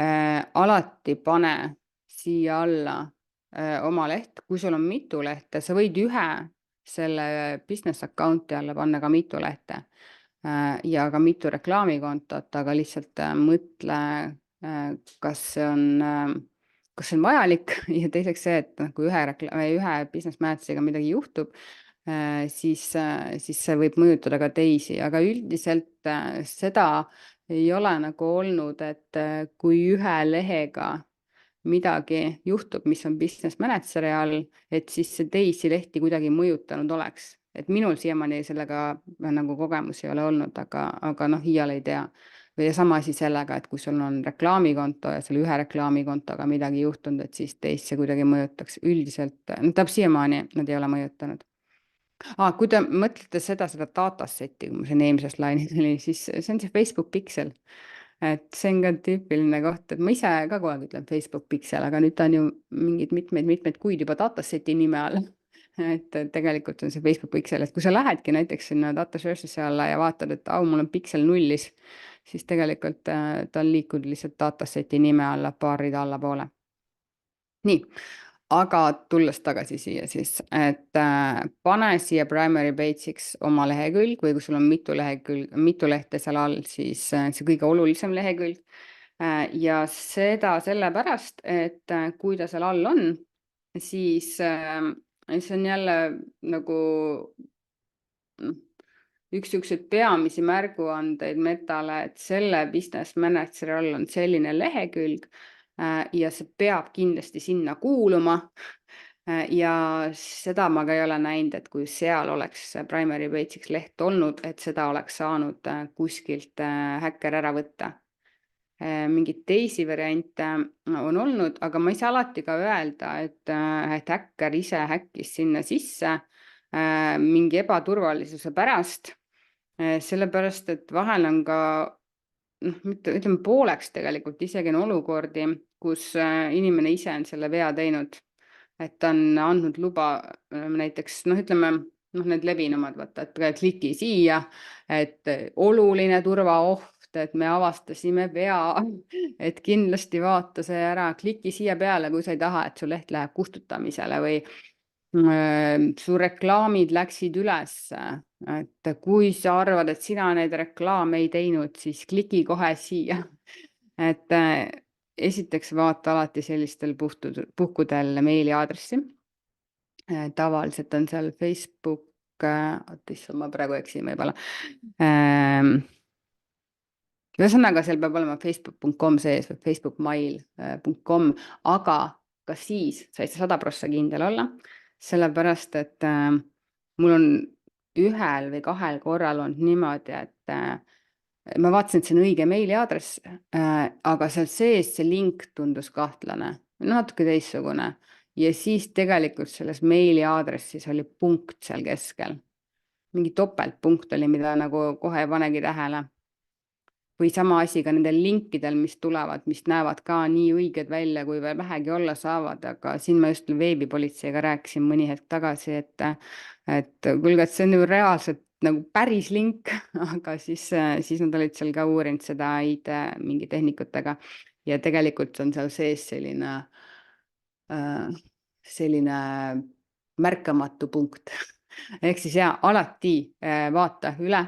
Speaker 2: Alati pane siia alla oma leht, kui sul on mitu lehte, sa võid ühe selle business account'i alla panna ka mitu lehte ja ka mitu reklaamikontot, aga lihtsalt mõtle, kas see on vajalik ja teiseks see, et kui ühe business manager'iga midagi juhtub, siis see võib mõjutada ka teisi, aga üldiselt seda ei ole nagu olnud, et kui ühe lehega midagi juhtub, mis on business manageri all, et siis see teisi lehti kuidagi mõjutanud oleks. Et minul siiamaani sellega nagu kogemusi ei ole olnud, aga iial ei tea. Või sama asi sellega, et kui sul on reklaamikonto ja selle ühe reklaamikontoga midagi juhtunud, et siis teist see kuidagi mõjutaks. Üldiselt, täpselt siiamaani nad ei ole mõjutanud. Kui te mõtlete seda datasetti, kui ma siin eelmises lainis oli, siis see on see Facebook Pixel. Et see on ka tüüpiline koht, et ma ise ka kogu aeg ütlen Facebook Pixel, aga nüüd ta on ju mingid mitmeid kuid juba dataseti nime all. Et tegelikult on see Facebook Pixel, et kui sa lähedki näiteks sinna data source'isse alla ja vaatad, et mul on Pixel 0, siis tegelikult ta on liikunud lihtsalt dataseti nime alla paar rida allapoole. Nii. Aga tulles tagasi siia siis, et pane siia primary page'iks oma lehekülg või kui sul on mitu lehte seal all, siis see kõige olulisem lehekülg. Ja seda sellepärast, et kui ta seal all on, siis see on jälle nagu üks peamisi märguandeid Metale, et selle business manageri all on selline lehekülg, ja see peab kindlasti sinna kuuluma ja seda ma ka ei ole näinud, et kui seal oleks primary page'iks leht olnud, et seda oleks saanud kuskilt häkker ära võtta. Mingeid teisi variante on olnud, aga ma ei saa alati ka öelda, et häkker ise häkkis sinna sisse mingi ebaturvalisuse pärast, sellepärast, et vahel on ka ütleme pooleks tegelikult isegi on olukordi, kus inimene ise on selle vea teinud, et ta on andnud luba näiteks, ütleme, need levinumad, vaata, et kliki siia, et oluline turvaoht, et me avastasime vea, et kindlasti vaata see ära, kliki siia peale, kui sa ei taha, et su leht läheb kustutamisele või su reklaamid läksid üles, et kui sa arvad, et sina neid reklaame ei teinud, siis kliki kohe siia. Et esiteks vaata alati sellistel puhkudel meiliaadressi. Tavaliselt on seal Facebook, ma praegu eksin võib-olla. Ühesõnaga, seal peab olema facebook.com sees või facebookmail.com, aga ka siis sa ei saa 100% kindel olla, sellepärast, et mul on ühel või kahel korral olnud niimoodi, et ma vaatasin, et see on õige meiliaadress, aga seal sees see link tundus kahtlane, natuke teistsugune ja siis tegelikult selles meiliaadressis oli punkt seal keskel. Mingi topeltpunkt oli, mida nagu kohe ei panegi tähele. või sama asi ka nendel linkidel, mis tulevad, mis näevad ka nii õiged välja, kui veel vähegi olla saavad, aga siin ma just veebipolitseiga rääkisin mõni hetk tagasi, et kuulge, et see on ju reaalselt nagu päris link, aga siis nad olid seal ka uurinud seda ID mingi tehnikutega ja tegelikult on seal sees selline märkamatu punkt. Ehk siis alati vaata üle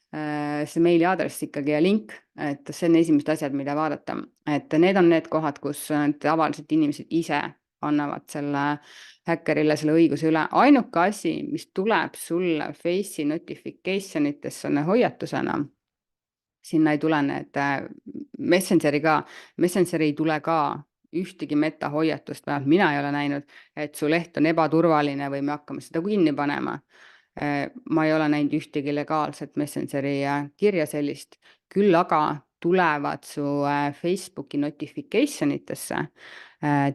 Speaker 2: see meiliaadress ikkagi ja link, et see on esimesed asjad, mida vaadata, et need on need kohad, kus tavaliselt inimesed ise annavad selle häkkerile selle õiguse üle. Ainuke asi, mis tuleb sulle Face'i notification itesse hoiatusena, sinna ei tule need Messengeri ei tule ka ühtegi metahoiatust, vähemalt mina ei ole näinud, et su leht on ebaturvaline või me hakkame seda kinni panema. Ma ei ole näinud ühtegi legaalset Messengeri kirja sellist, küll aga tulevad su Facebooki notification itesse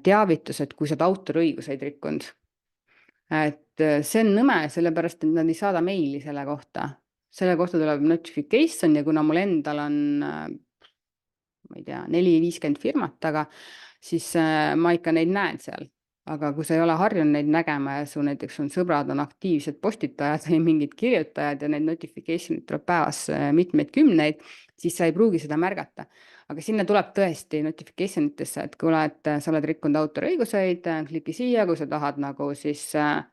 Speaker 2: teavitused, kui sa oled autoriõiguseid rikkunud. Et see on nõme, sellepärast, et nad ei saada meili selle kohta. Selle kohta tuleb notification ja kuna mul endal on, ma ei tea, 4-50 firmat taga, siis ma ikka neid näen seal. Aga kui sa ei ole harjunud neid nägema ja su näiteks on sõbrad on aktiivsed postitajad või mingid kirjutajad ja neid notification'id tuleb päevas mitmeid kümneid, siis sa ei pruugi seda märgata. Aga sinna tuleb tõesti notification itesse, et kuule, et sa oled rikkunud autoriõiguseid, kliki siia, kui sa tahad nagu siis,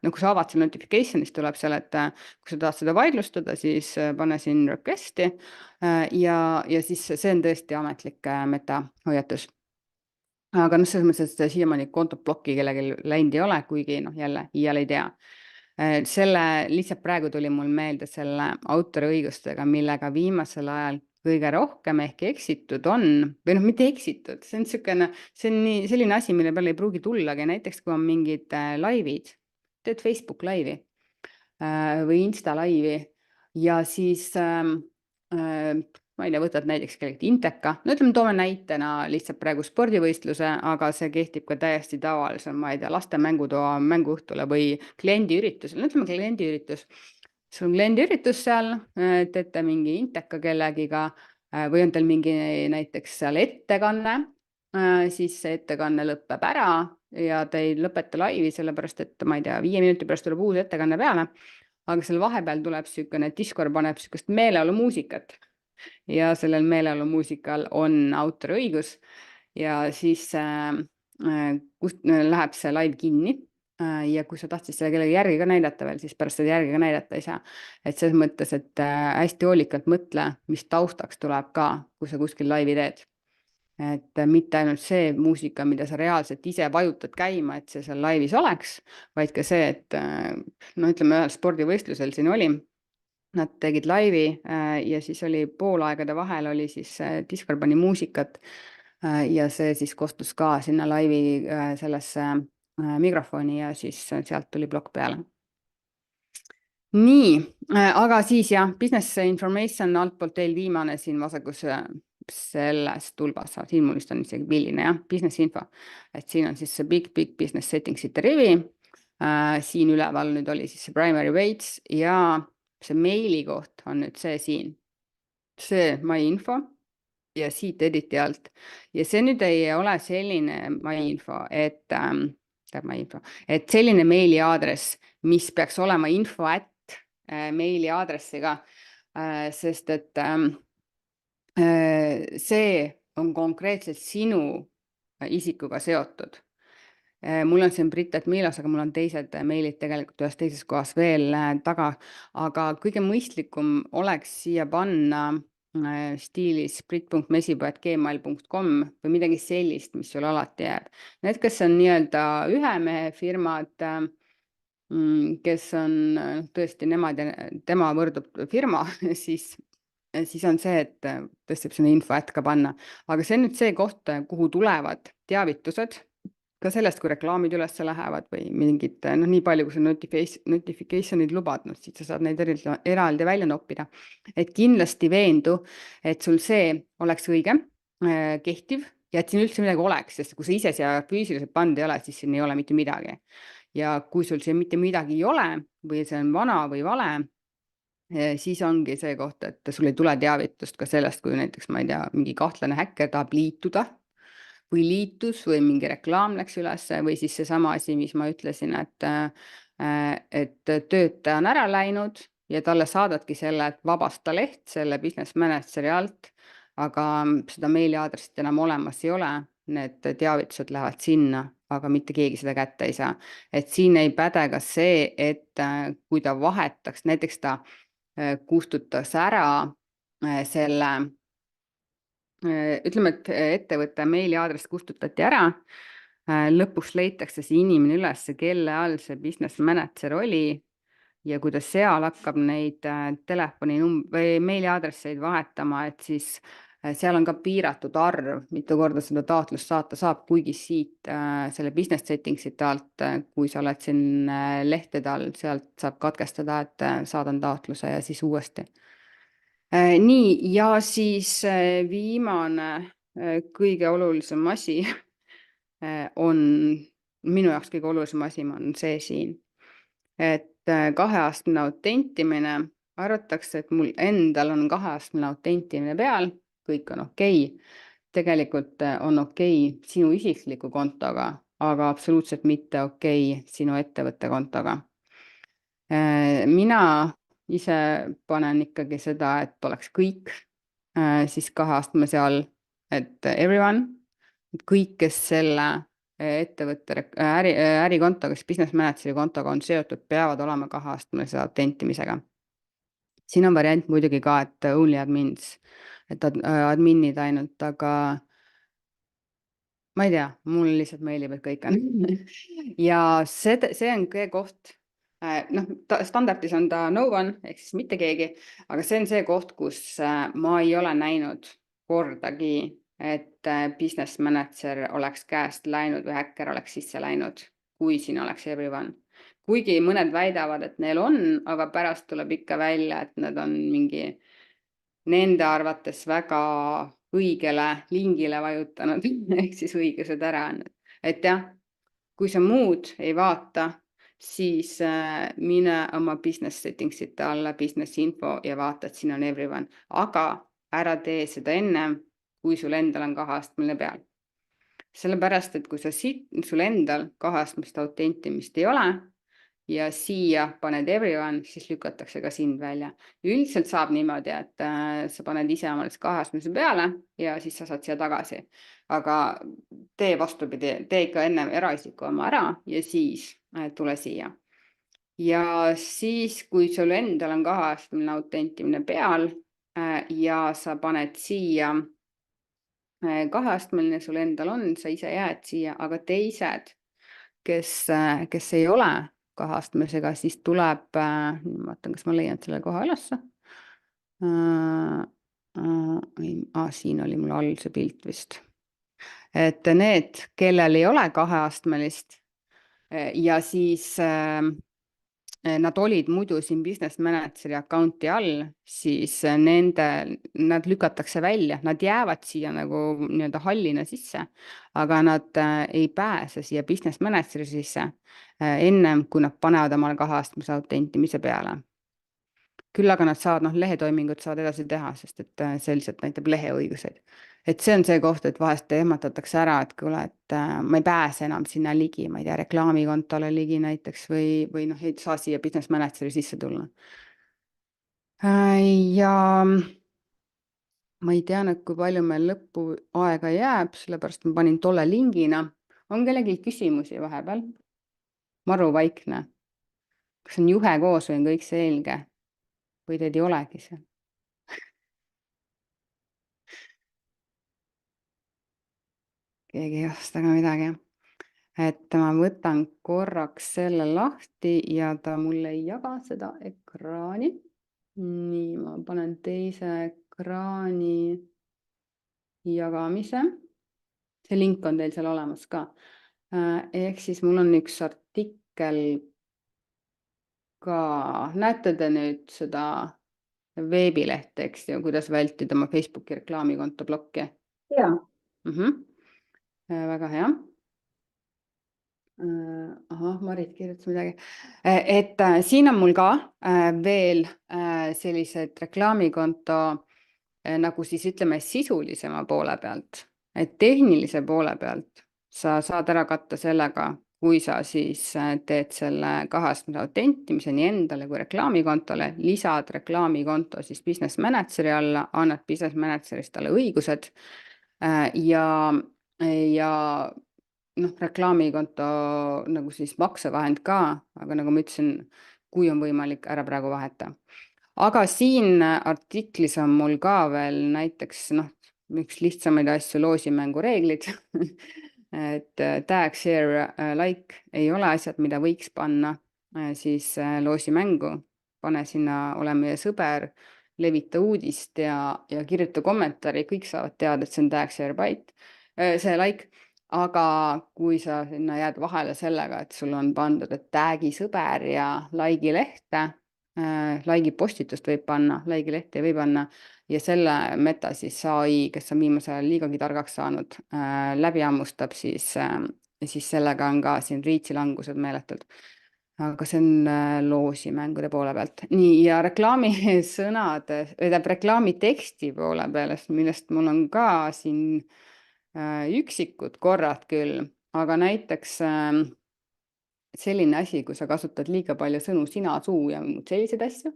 Speaker 2: kui sa avad selle notification, siis tuleb seal, et kui sa tahad seda vaidlustada, siis pane siin request'i ja siis see on tõesti ametlik metahoiatus. Aga selles mõttes, et siiamaani kontot blokki kellelgi läinud ei ole, kuigi jälle iial ei tea. Selle lihtsalt praegu tuli mul meelde selle autoriõigustega, millega viimasel ajal kõige rohkem ehk eksitud on, või mitte eksitud, see on selline asi, mille peale ei pruugi tullagi, näiteks kui on mingid laivid, teed Facebook laivi või Insta laivi ja siis ma ei tea, võtad näiteks kellegi Inteka, no ütleme, toome näitena lihtsalt praegu spordivõistluse, aga see kehtib ka täiesti tavalisel, ma ei tea, laste mängutoa mänguõhtule või kliendiüritusel, no ütleme kliendiüritus. Sul on kliendiüritus seal, teete mingi Inteka kellegiga või on teil mingi näiteks seal ettekanne, siis see ettekanne lõpeb ära ja te ei lõpeta laivi, sellepärast et ma ei tea, 5 minuti pärast tuleb uus ettekanne peale, aga seal vahepeal tuleb sükene, Discord paneb sükest meeleolu muusikat. Ja sellel meeleolu muusikal on autoriõigus ja siis läheb see live kinni ja kui sa tahtsid selle kellegi järgi ka näidata veel, siis pärast seda järgi ka näidata ei saa. Et selles mõttes, et hästi hoolikalt mõtle, mis taustaks tuleb ka, kui sa kuskil laivi teed. Et mitte ainult see muusika, mida sa reaalselt ise vajutad käima, et see seal laivis oleks, vaid ka see, et ütleme ühel spordivõistlusel siin oli, nad tegid laivi ja siis oli poolaegade vahel oli siis Discord pani muusikat ja see siis kostus ka sinna laivi sellesse mikrofoni ja siis sealt tuli plokk peale. Nii, aga siis business information altpoolt teil viimane siin vasakus selles tulbas, siin mul vist on isegi pilline business info, et siin on siis see big business settings'ite rivi, siin üleval nüüd oli siis see primary weights ja see meili koht on nüüd see siin, see my info ja siit editi alt ja see nüüd ei ole selline my info, et selline meili aadress, mis peaks olema info@ meili aadressiga, sest et see on konkreetselt sinu isikuga seotud. Mul on siin Brit Milos, aga mul on teised meilid tegelikult ühes teises kohas veel taga, aga kõige mõistlikum oleks siia panna stiilis brit.mesipo@gmail.com või midagi sellist, mis sul alati jääb. Need, kes on nii-öelda ühemehe firmad, kes on tõesti nemad ja tema võrdub firma, siis on see, et tõesti sinna info@ ka panna. Aga see on nüüd see koht, kuhu tulevad teavitused, ka sellest, kui reklaamid üles lähevad või mingid, nii palju, kui sa notification'id lubad, siis sa saad neid eraldi välja noppida. Et kindlasti veendu, et sul see oleks õige, kehtiv ja et siin üldse midagi oleks, sest kui sa ise siia füüsiliselt pannud ei ole, siis siin ei ole mitte midagi. Ja kui sul siin mitte midagi ei ole või see on vana või vale, siis ongi see koht, et sul ei tule teavitust ka sellest, kui näiteks, ma ei tea, mingi kahtlane häkker tahab liituda või liitus või mingi reklaam läks üles või siis seesama asi, mis ma ütlesin, et töötaja on ära läinud ja talle saadadki selle, et vabasta leht selle business manager'i alt, aga seda meiliaadressit enam olemas ei ole, need teavitused lähevad sinna, aga mitte keegi seda kätte ei saa. Et siin ei päde ka see, et kui ta vahetaks, näiteks ta kustutas ära selle, ütleme, et ettevõtte meiliaadress kustutati ära, lõpuks leitakse see inimene üles, kelle all see business manager oli ja kui ta seal hakkab neid telefoni või meiliaadresseid vahetama, et siis seal on ka piiratud arv, mitu korda seda taotlust saata saab, kuigi siit selle business settings'ite alt, kui sa oled siin lehtede all, sealt saab katkestada, et saadan taotluse ja siis uuesti. Nii, ja siis viimane kõige olulisem asi on, minu jaoks kõige olulisem asi on see siin, et 2-aastane autentimine, arvatakse, et mul endal on 2-aastane autentimine peal, kõik on okei. Tegelikult on okei sinu isikliku kontoga, aga absoluutselt mitte okei sinu ettevõtte kontoga. Mina ise panen ikkagi seda, et oleks kõik, siis 2-aastane seal, et everyone, kõik, kes selle ettevõtte ärikontoga, siis business manageri kontoga on seotud, peavad olema 2-aastamelise autentimisega. Siin on variant muidugi ka, et only admins, et adminid ainult, aga ma ei tea, mul lihtsalt meeldib, et kõik on. Ja see on kõige koht, standardis on ta no one, ehk siis mitte keegi, aga see on see koht, kus ma ei ole näinud kordagi, et business manager oleks käest läinud või häkker oleks sisse läinud, kui siin oleks everyone. Kuigi mõned väidavad, et neil on, aga pärast tuleb ikka välja, et nad on mingi nende arvates väga õigele lingile vajutanud, ehk siis õigused ära andnud. Et jah, kui sa muud ei vaata, siis mine oma business settings'ite alla business info ja vaata, et siin on everyone, aga ära tee seda ennem, kui sul endal on 2-aastmeline peal. Sellepärast, et kui sul endal 2-aastmelist autentimist ei ole ja siia paned everyone, siis lükatakse ka sind välja. Üldiselt saab niimoodi, et sa paned ise omale 2-aastmelise peale ja siis sa saad siia tagasi. Aga tee vastupidi, tee ikka enne eraisiku oma ära ja siis tule siia. Ja siis, kui sul endal on 2-aastmeline autentimine peal ja sa paned siia 2-aastmeline, sul endal on, sa ise jääd siia, aga teised, kes ei ole 2-aastmelisega, siis tuleb, vaatan, kas ma leian selle koha ülesse. Siin oli mul all see pilt vist. Et need, kellel ei ole 2-aastmelist ja siis nad olid muidu siin business manageri account'i all, siis nad lükatakse välja, nad jäävad siia nagu nii-öelda hallina sisse, aga nad ei pääse siia business manageri sisse ennem, kui nad panevad omale 2-aastmelise autentimise peale. Küll aga nad saavad, lehetoimingut saavad edasi teha, sest et see lihtsalt näitab leheõiguseid. Et see on see koht, et vahest ehmatatakse ära, et kuule, et ma ei pääse enam sinna ligi, ma ei tea, reklaamikontole ligi näiteks või ei saa siia business manageri sisse tulla. Ja ma ei tea nüüd, kui palju meil lõppu aega jääb, sellepärast ma panin tolle lingina. On kellegi küsimusi vahepeal? Maru vaikne. Kas on juhe koos või on kõik selge? Või teid ei olegi seal? Keegi ei vasta ka midagi. Et ma võtan korraks selle lahti ja ta mulle ei jaga seda ekraani. Nii, ma panen teise ekraani jagamise. See link on teil seal olemas ka. Ehk siis mul on üks artikkel ka. Näete te nüüd seda veebilehte, eks ju, kuidas vältida oma Facebooki reklaamikonto blokki?
Speaker 1: Jaa.
Speaker 2: Väga hea. Marit kirjutas midagi. Et siin on mul ka veel sellised reklaamikonto nagu siis ütleme sisulisema poole pealt, et tehnilise poole pealt sa saad ära katta sellega, kui sa siis teed selle kaheastmelise autentimise nii endale kui reklaamikontole, lisad reklaamikonto siis business manageri alla, annad business managerist talle õigused ja noh, reklaamikonto nagu siis maksevahend ka, aga nagu ma ütlesin, kui on võimalik, ära praegu vaheta. Aga siin artiklis on mul ka veel näiteks üks lihtsamaid asju, loosimängu reeglid. Et tag, share, like ei ole asjad, mida võiks panna siis loosimängu. Pane sinna ole meie sõber, levita uudist ja kirjuta kommentaari. Kõik saavad teada, et see on tag, share, byte, see like. Aga kui sa sinna jääd vahele sellega, et sul on pandud, et tagi sõber ja like'i lehte, like'i postitust võib panna, like'i lehte ei või panna ja selle meta siis AI, kes on viimasel ajal liigagi targaks saanud, läbi ammustab, siis sellega on ka siin reach'i langused meeletult. Aga see on loosimängude poole pealt. Nii, ja reklaamisõnade, reklaami teksti poole pealest, millest mul on ka siin üksikud korrad küll, aga näiteks selline asi, kui sa kasutad liiga palju sõnu sina, suu ja selliseid asju,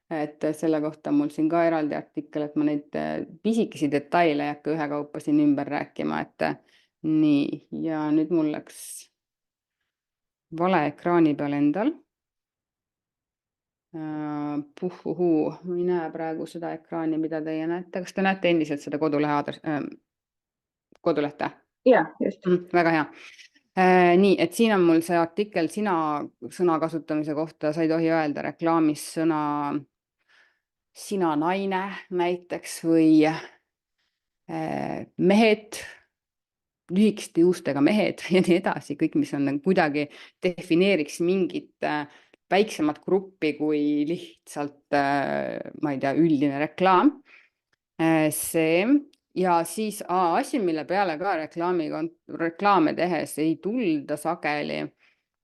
Speaker 2: et selle kohta mul siin ka eraldi artikkel, et ma neid pisikesi detaile ei hakka ühekaupa siin ümber rääkima, et nii, ja nüüd mul läks vale ekraani peal endal. Puhuhuu, ma ei näe praegu seda ekraani, mida teie näete. Kas te näete endiselt seda kodulehte?
Speaker 1: Jah, just.
Speaker 2: Väga hea. Nii, et siin on mul see artikkel sina sõna kasutamise kohta, sa ei tohi öelda reklaamis sõna sina naine näiteks või mehed, lühikeste juustega mehed ja nii edasi, kõik, mis on kuidagi defineeriks mingit väiksemat gruppi kui lihtsalt, ma ei tea, üldine reklaam. See ja siis asi, mille peale ka reklaame tehes ei tulda sageli,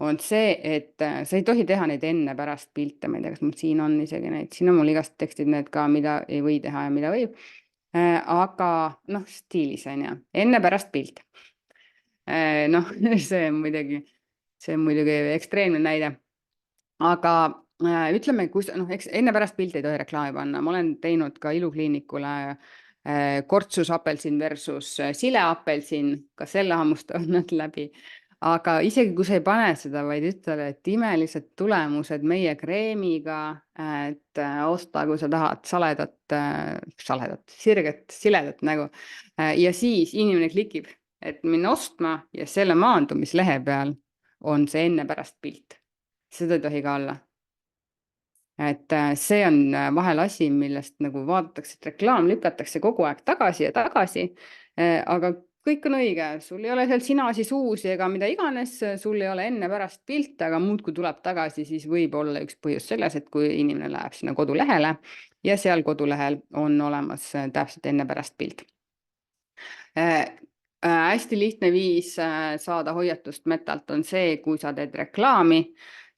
Speaker 2: on see, et sa ei tohi teha neid enne pärast pilte. Ma ei tea, kas mul siin on isegi neid. Siin on mul igast tekstid need ka, mida ei või teha ja mida võib. Aga stiilis on ja enne pärast pilt. See on muidugi ekstreemne näide. Aga ütleme, eks enne pärast pilt ei tohi reklaami panna. Ma olen teinud ka ilukliinikule kortsus apelsin versus sile apelsin, ka selle hammustavad nad läbi. Aga isegi kui sa ei pane seda, vaid ütled, et imelised tulemused meie kreemiga, et osta, kui sa tahad sirget, siledat nägu. Ja siis inimene klikib, et minna ostma ja selle maandumislehe peal on see enne pärast pilt. Seda ei tohi ka olla. Et see on vahel asi, millest nagu vaadatakse, et reklaam lükatakse kogu aeg tagasi ja tagasi, aga kõik on õige, sul ei ole seal sinasi suusi ega mida iganes, sul ei ole enne pärast pilte, aga muud kui tuleb tagasi, siis võib olla üks põhjus selles, et kui inimene läheb sinna kodulehele ja seal kodulehel on olemas täpselt enne pärast pilt. Hästi lihtne viis saada hoiatust metalt on see, kui sa teed reklaami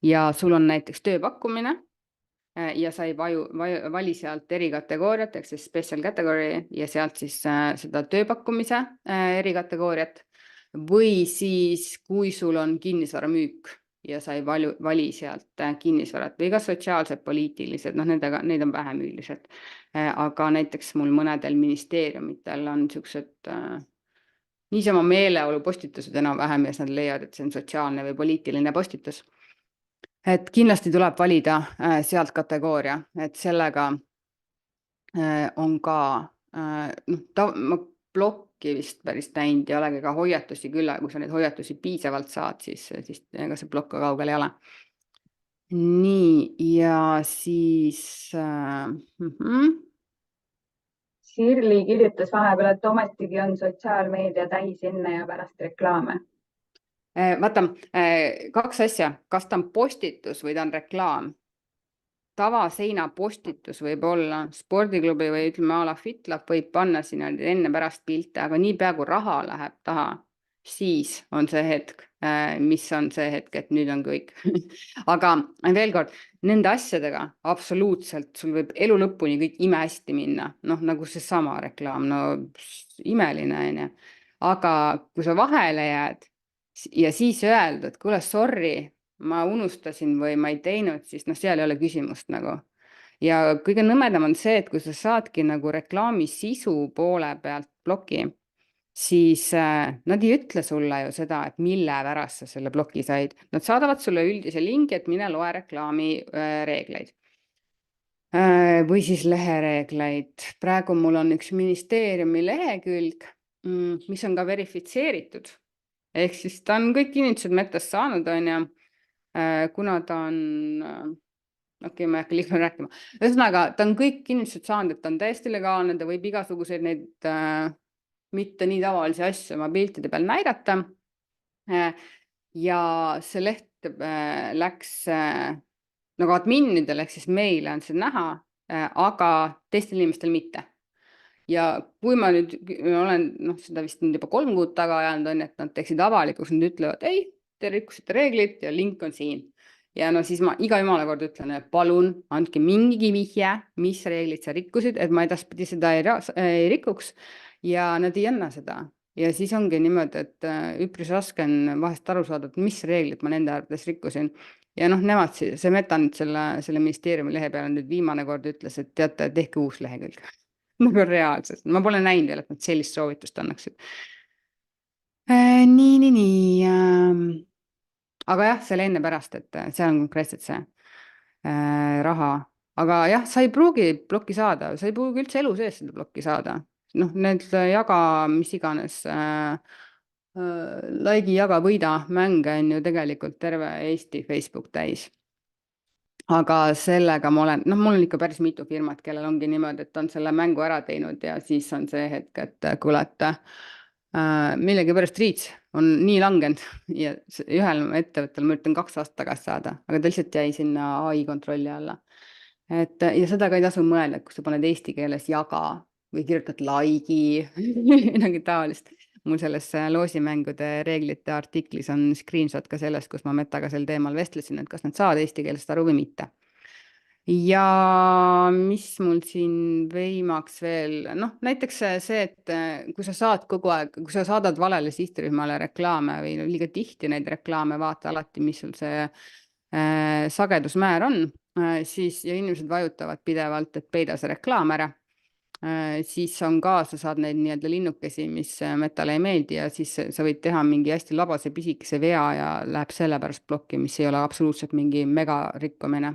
Speaker 2: ja sul on näiteks tööpakkumine, ja sa ei vali sealt erikategooriat, ehk siis special category ja sealt siis seda tööpakkumise erikategooriat või siis, kui sul on kinnisvaramüük ja sa ei vali sealt kinnisvarat või ka sotsiaalsed, poliitilised, neid on vähem üldiselt. Aga näiteks mul mõnedel ministeeriumitel on niisugused niisama meeleolu postitused enam-vähem ja nad leiavad, et see on sotsiaalne või poliitiline postitus. Et kindlasti tuleb valida sealt kategooria, et sellega on ka, ma blokki vist päris näinud ja olegi ka hoiatusi küll, kui sa neid hoiatusi piisavalt saad, siis ega see blokk ka kaugel ei ole. Nii, ja siis...
Speaker 1: Sirli kirjutas vahepeal, et ometigi on sotsiaalmeedia täis enne ja pärast reklaame.
Speaker 2: Vaata, kaks asja, kas ta on postitus või ta on reklaam. Tavaseina postitus võib olla spordiklubi või ütleme a la FitLab võib panna sinna enne pärast pilte, aga nii pea kui raha läheb taha, siis on see hetk, mis on see hetk, et nüüd on kõik. Aga veel kord, nende asjadega absoluutselt sul võib elu lõpuni kõik imehästi minna. Noh, nagu seesama reklaam, no imeline on ju. Aga kui sa vahele jääd ja siis öelda, et kuule, sorry, ma unustasin või ma ei teinud, siis noh, seal ei ole küsimust nagu. Ja kõige nõmedam on see, et kui sa saadki nagu reklaami sisu poole pealt ploki, siis nad ei ütle sulle ju seda, et mille pärast sa selle ploki said. Nad saadavad sulle üldise lingi, et mine loe reklaami reegleid. Või siis lehereegleid. Praegu mul on üks ministeeriumi lehekülg, mis on ka verifitseeritud. Ehk siis ta on kõik kinnitused Metast saanud, on ju, kuna ta on, okei, ma ei hakka liiga rääkima. Ühesõnaga, ta on kõik kinnitused saanud, et ta on täiesti legaalne, ta võib igasuguseid neid mitte nii tavalisi asju oma piltide peal näidata. Ja see leht läks nagu adminidel, ehk siis meile on see näha, aga teistel inimestel mitte. Ja kui ma nüüd olen seda vist nüüd juba 3 kuud taga ajanud, on, et nad teeksid avalikuks, nad ütlevad, ei, te rikkusite reeglit ja link on siin. Ja no siis ma iga jumala kord ütlen, et palun andke mingigi vihje, mis reeglid sa rikkusid, et ma edaspidi seda ei rikuks. Ja nad ei anna seda. Ja siis ongi niimoodi, et üpris raske on vahest aru saada, et mis reeglid ma nende arvates rikkusin. Ja noh, nemad, see Meta nüüd selle ministeeriumi lehe peale nüüd viimane kord ütles, et teate, tehke uus lehekülg. Nagu reaalselt. Ma pole näinud veel, et nad sellist soovitust annaksid. Nii. Aga jah, selle enne pärast, et see on konkreetselt see raha. Aga jah, sa ei pruugi plokki saada, sa ei pruugi üldse elu sees seda plokki saada. Noh, need jaga, mis iganes, like'i jaga võida mänge on ju tegelikult terve Eesti Facebook täis. Aga sellega ma olen, noh, mul on ikka päris mitu firmat, kellel ongi niimoodi, et on selle mängu ära teinud ja siis on see hetk, et kuule, et millegipärast reach on nii langenud ja ühel ettevõttel ma üritan 2 aastat tagasi saada, aga ta lihtsalt jäi sinna AI kontrolli alla. Ja seda ka ei tasu mõelda, et kui sa paned eesti keeles jaga või kirjutad like'i, midagi taolist. Mul selles loosimängude reeglite artiklis on screenshot ka sellest, kus ma Metaga sel teemal vestlesin, et kas nad saavad eesti keelest aru või mitte. Ja mis mul siin veimaks veel, noh, näiteks see, et kui sa saad kogu aeg, kui sa saadad valele sihtrühmale reklaame või liiga tihti neid reklaame, vaata alati, mis sul see sagedusmäär on, siis ja inimesed vajutavad pidevalt, et peida see reklaam ära. Siis on ka, sa saad neid nii-öelda linnukesi, mis Metale ei meeldi ja siis sa võid teha mingi hästi labase pisikese vea ja läheb selle pärast plokki, mis ei ole absoluutselt mingi mega rikkumine.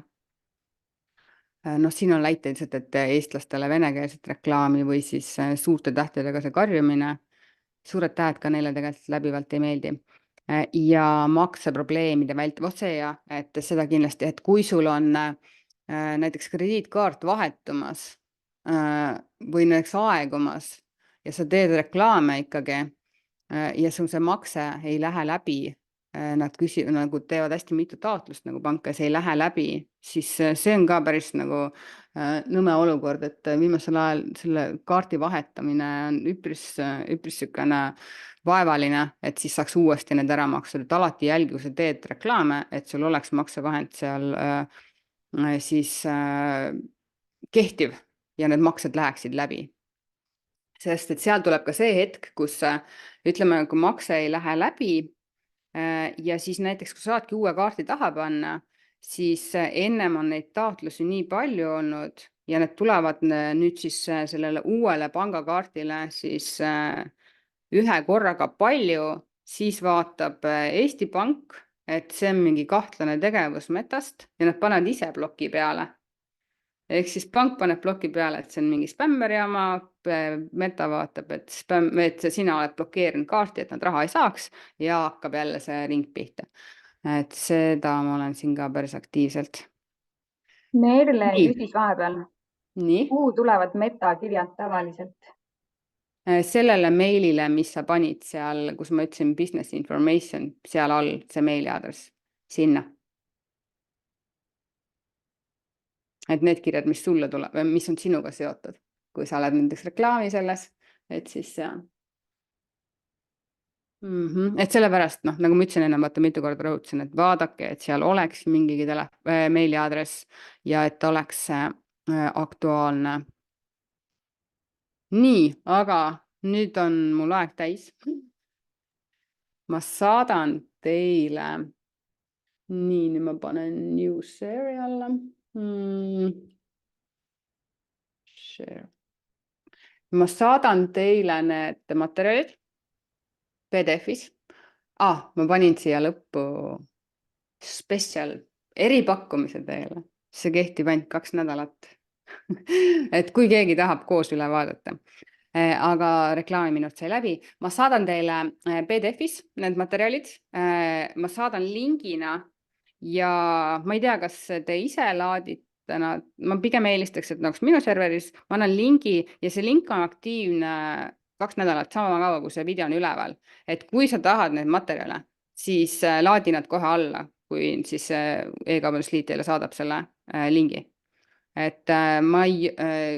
Speaker 2: Noh, siin on näiteid, et eestlastele venekeelset reklaami või siis suurte tähtedega see karjumine, suured tähed ka neile tegelikult läbivalt ei meeldi. Ja makseprobleemide see ja, et seda kindlasti, et kui sul on näiteks krediitkaart vahetumas või näiteks aegumas ja sa teed reklaame ikkagi ja sul see makse ei lähe läbi, nad nagu teevad hästi mitu taotlust nagu panka ja see ei lähe läbi, siis see on ka päris nagu nõme olukord, et viimasel ajal selle kaardi vahetamine on üpris sükene vaevaline, et siis saaks uuesti need ära maksud, et alati jälgi, kui sa teed reklaame, et sul oleks maksevahend seal siis kehtiv ja need maksed läheksid läbi. Sest et seal tuleb ka see hetk, kus ütleme, kui makse ei lähe läbi ja siis näiteks, kui saadki uue kaardi taha panna, siis ennem on neid taotlusi nii palju olnud ja need tulevad nüüd siis sellele uuele pangakaardile siis ühe korraga palju, siis vaatab Eesti Pank, et see on mingi kahtlane tegevus Metast ja nad panevad ise ploki peale. Ehk siis pank paneb ploki peale, et see on mingi spämmeri jama, Meta vaatab, et sina oled blokeerinud kaarti, et nad raha ei saaks ja hakkab jälle see ring pihta. Et seda ma olen siin ka päris aktiivselt.
Speaker 1: Merle küsis vahepeal,
Speaker 2: Nii.
Speaker 1: kuhu tulevad Meta kirjad tavaliselt?
Speaker 2: Sellele meilile, mis sa panid seal, kus ma ütlesin business information, seal all see meili aadress, sinna. Et need kirjad, mis sulle tuleb, mis on sinuga seotud, kui sa oled näiteks reklaami selles, et siis see on. Et sellepärast, noh, nagu ma ütlesin enne, vaata mitu korda rõhutasin, et vaadake, et seal oleks mingigi meiliaadress ja et oleks aktuaalne. Nii, aga nüüd on mul aeg täis. Ma saadan teile. Nii, nüüd ma panen new share alla. Share. Ma saadan teile need materjalid PDF-is. Ma panin siia lõppu spetsial eripakkumise teile. See kehtib ainult 2 nädalat. Et kui keegi tahab koos üle vaadata. Aga reklaamiminut sai läbi. Ma saadan teile PDF-is need materjalid. Ma saadan lingina ja ma ei tea, kas te ise laadite nad. Ma pigem eelistaks, et oleks minu serveris. Ma annan lingi ja see link on aktiivne 2 nädalat, sama kaua, kui see video on üleval. Et kui sa tahad neid materjale, siis laadi nad kohe alla, kui siis E-kaubandusliit teile saadab selle lingi. Et ma ei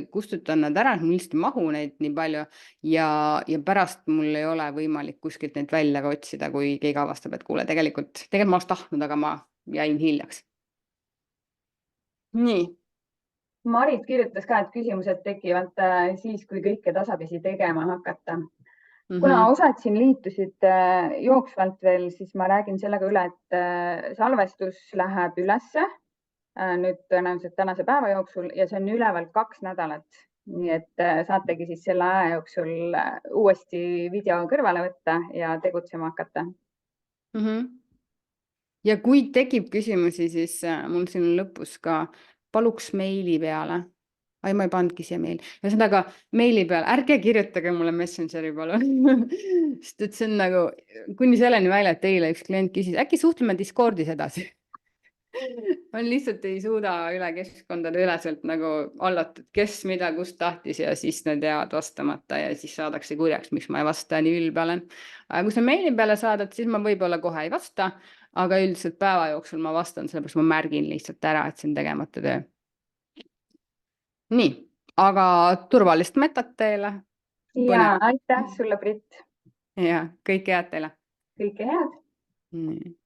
Speaker 2: kustutan nad ära, mul lihtsalt ei mahu neid nii palju ja pärast mul ei ole võimalik kuskilt neid välja ka otsida, kui keegi avastab, et kuule, tegelikult ma oleks tahtnud, aga ma jäin hiljaks. Nii.
Speaker 1: Marit kirjutas ka, et küsimused tekivad siis, kui kõike tasapisi tegema hakata. Kuna osad siin liitusid jooksvalt veel, siis ma räägin sellega üle, et salvestus läheb ülesse nüüd tõenäoliselt tänase päeva jooksul ja see on üleval 2 nädalat. Nii et saategi siis selle aja jooksul uuesti video kõrvale võtta ja tegutsema hakata.
Speaker 2: Ja kui tekib küsimusi, siis mul siin lõpus ka paluks meili peale. Ma ei pandki siia meili. Ühesõnaga meili peale, ärge kirjutage mulle Messengeri palun. Sest et see on nagu kuni selleni välja, et teile üks klient küsis, äkki suhtleme Discordis edasi. Ma lihtsalt ei suuda üle keskkondade üleselt nagu allatud, kes mida kust tahtis ja siis need jäävad vastamata ja siis saadakse kurjaks, miks ma ei vasta, nii ülbe olen. Aga kui sa meili peale saadad, siis ma võib-olla kohe ei vasta, aga üldiselt päeva jooksul ma vastan, sellepärast ma märgin lihtsalt ära, et see on tegemata töö. Nii, aga turvalist metat teile.
Speaker 1: Ja aitäh sulle, Brit.
Speaker 2: Ja kõike head teile.
Speaker 1: Kõike head.
Speaker 2: Nii.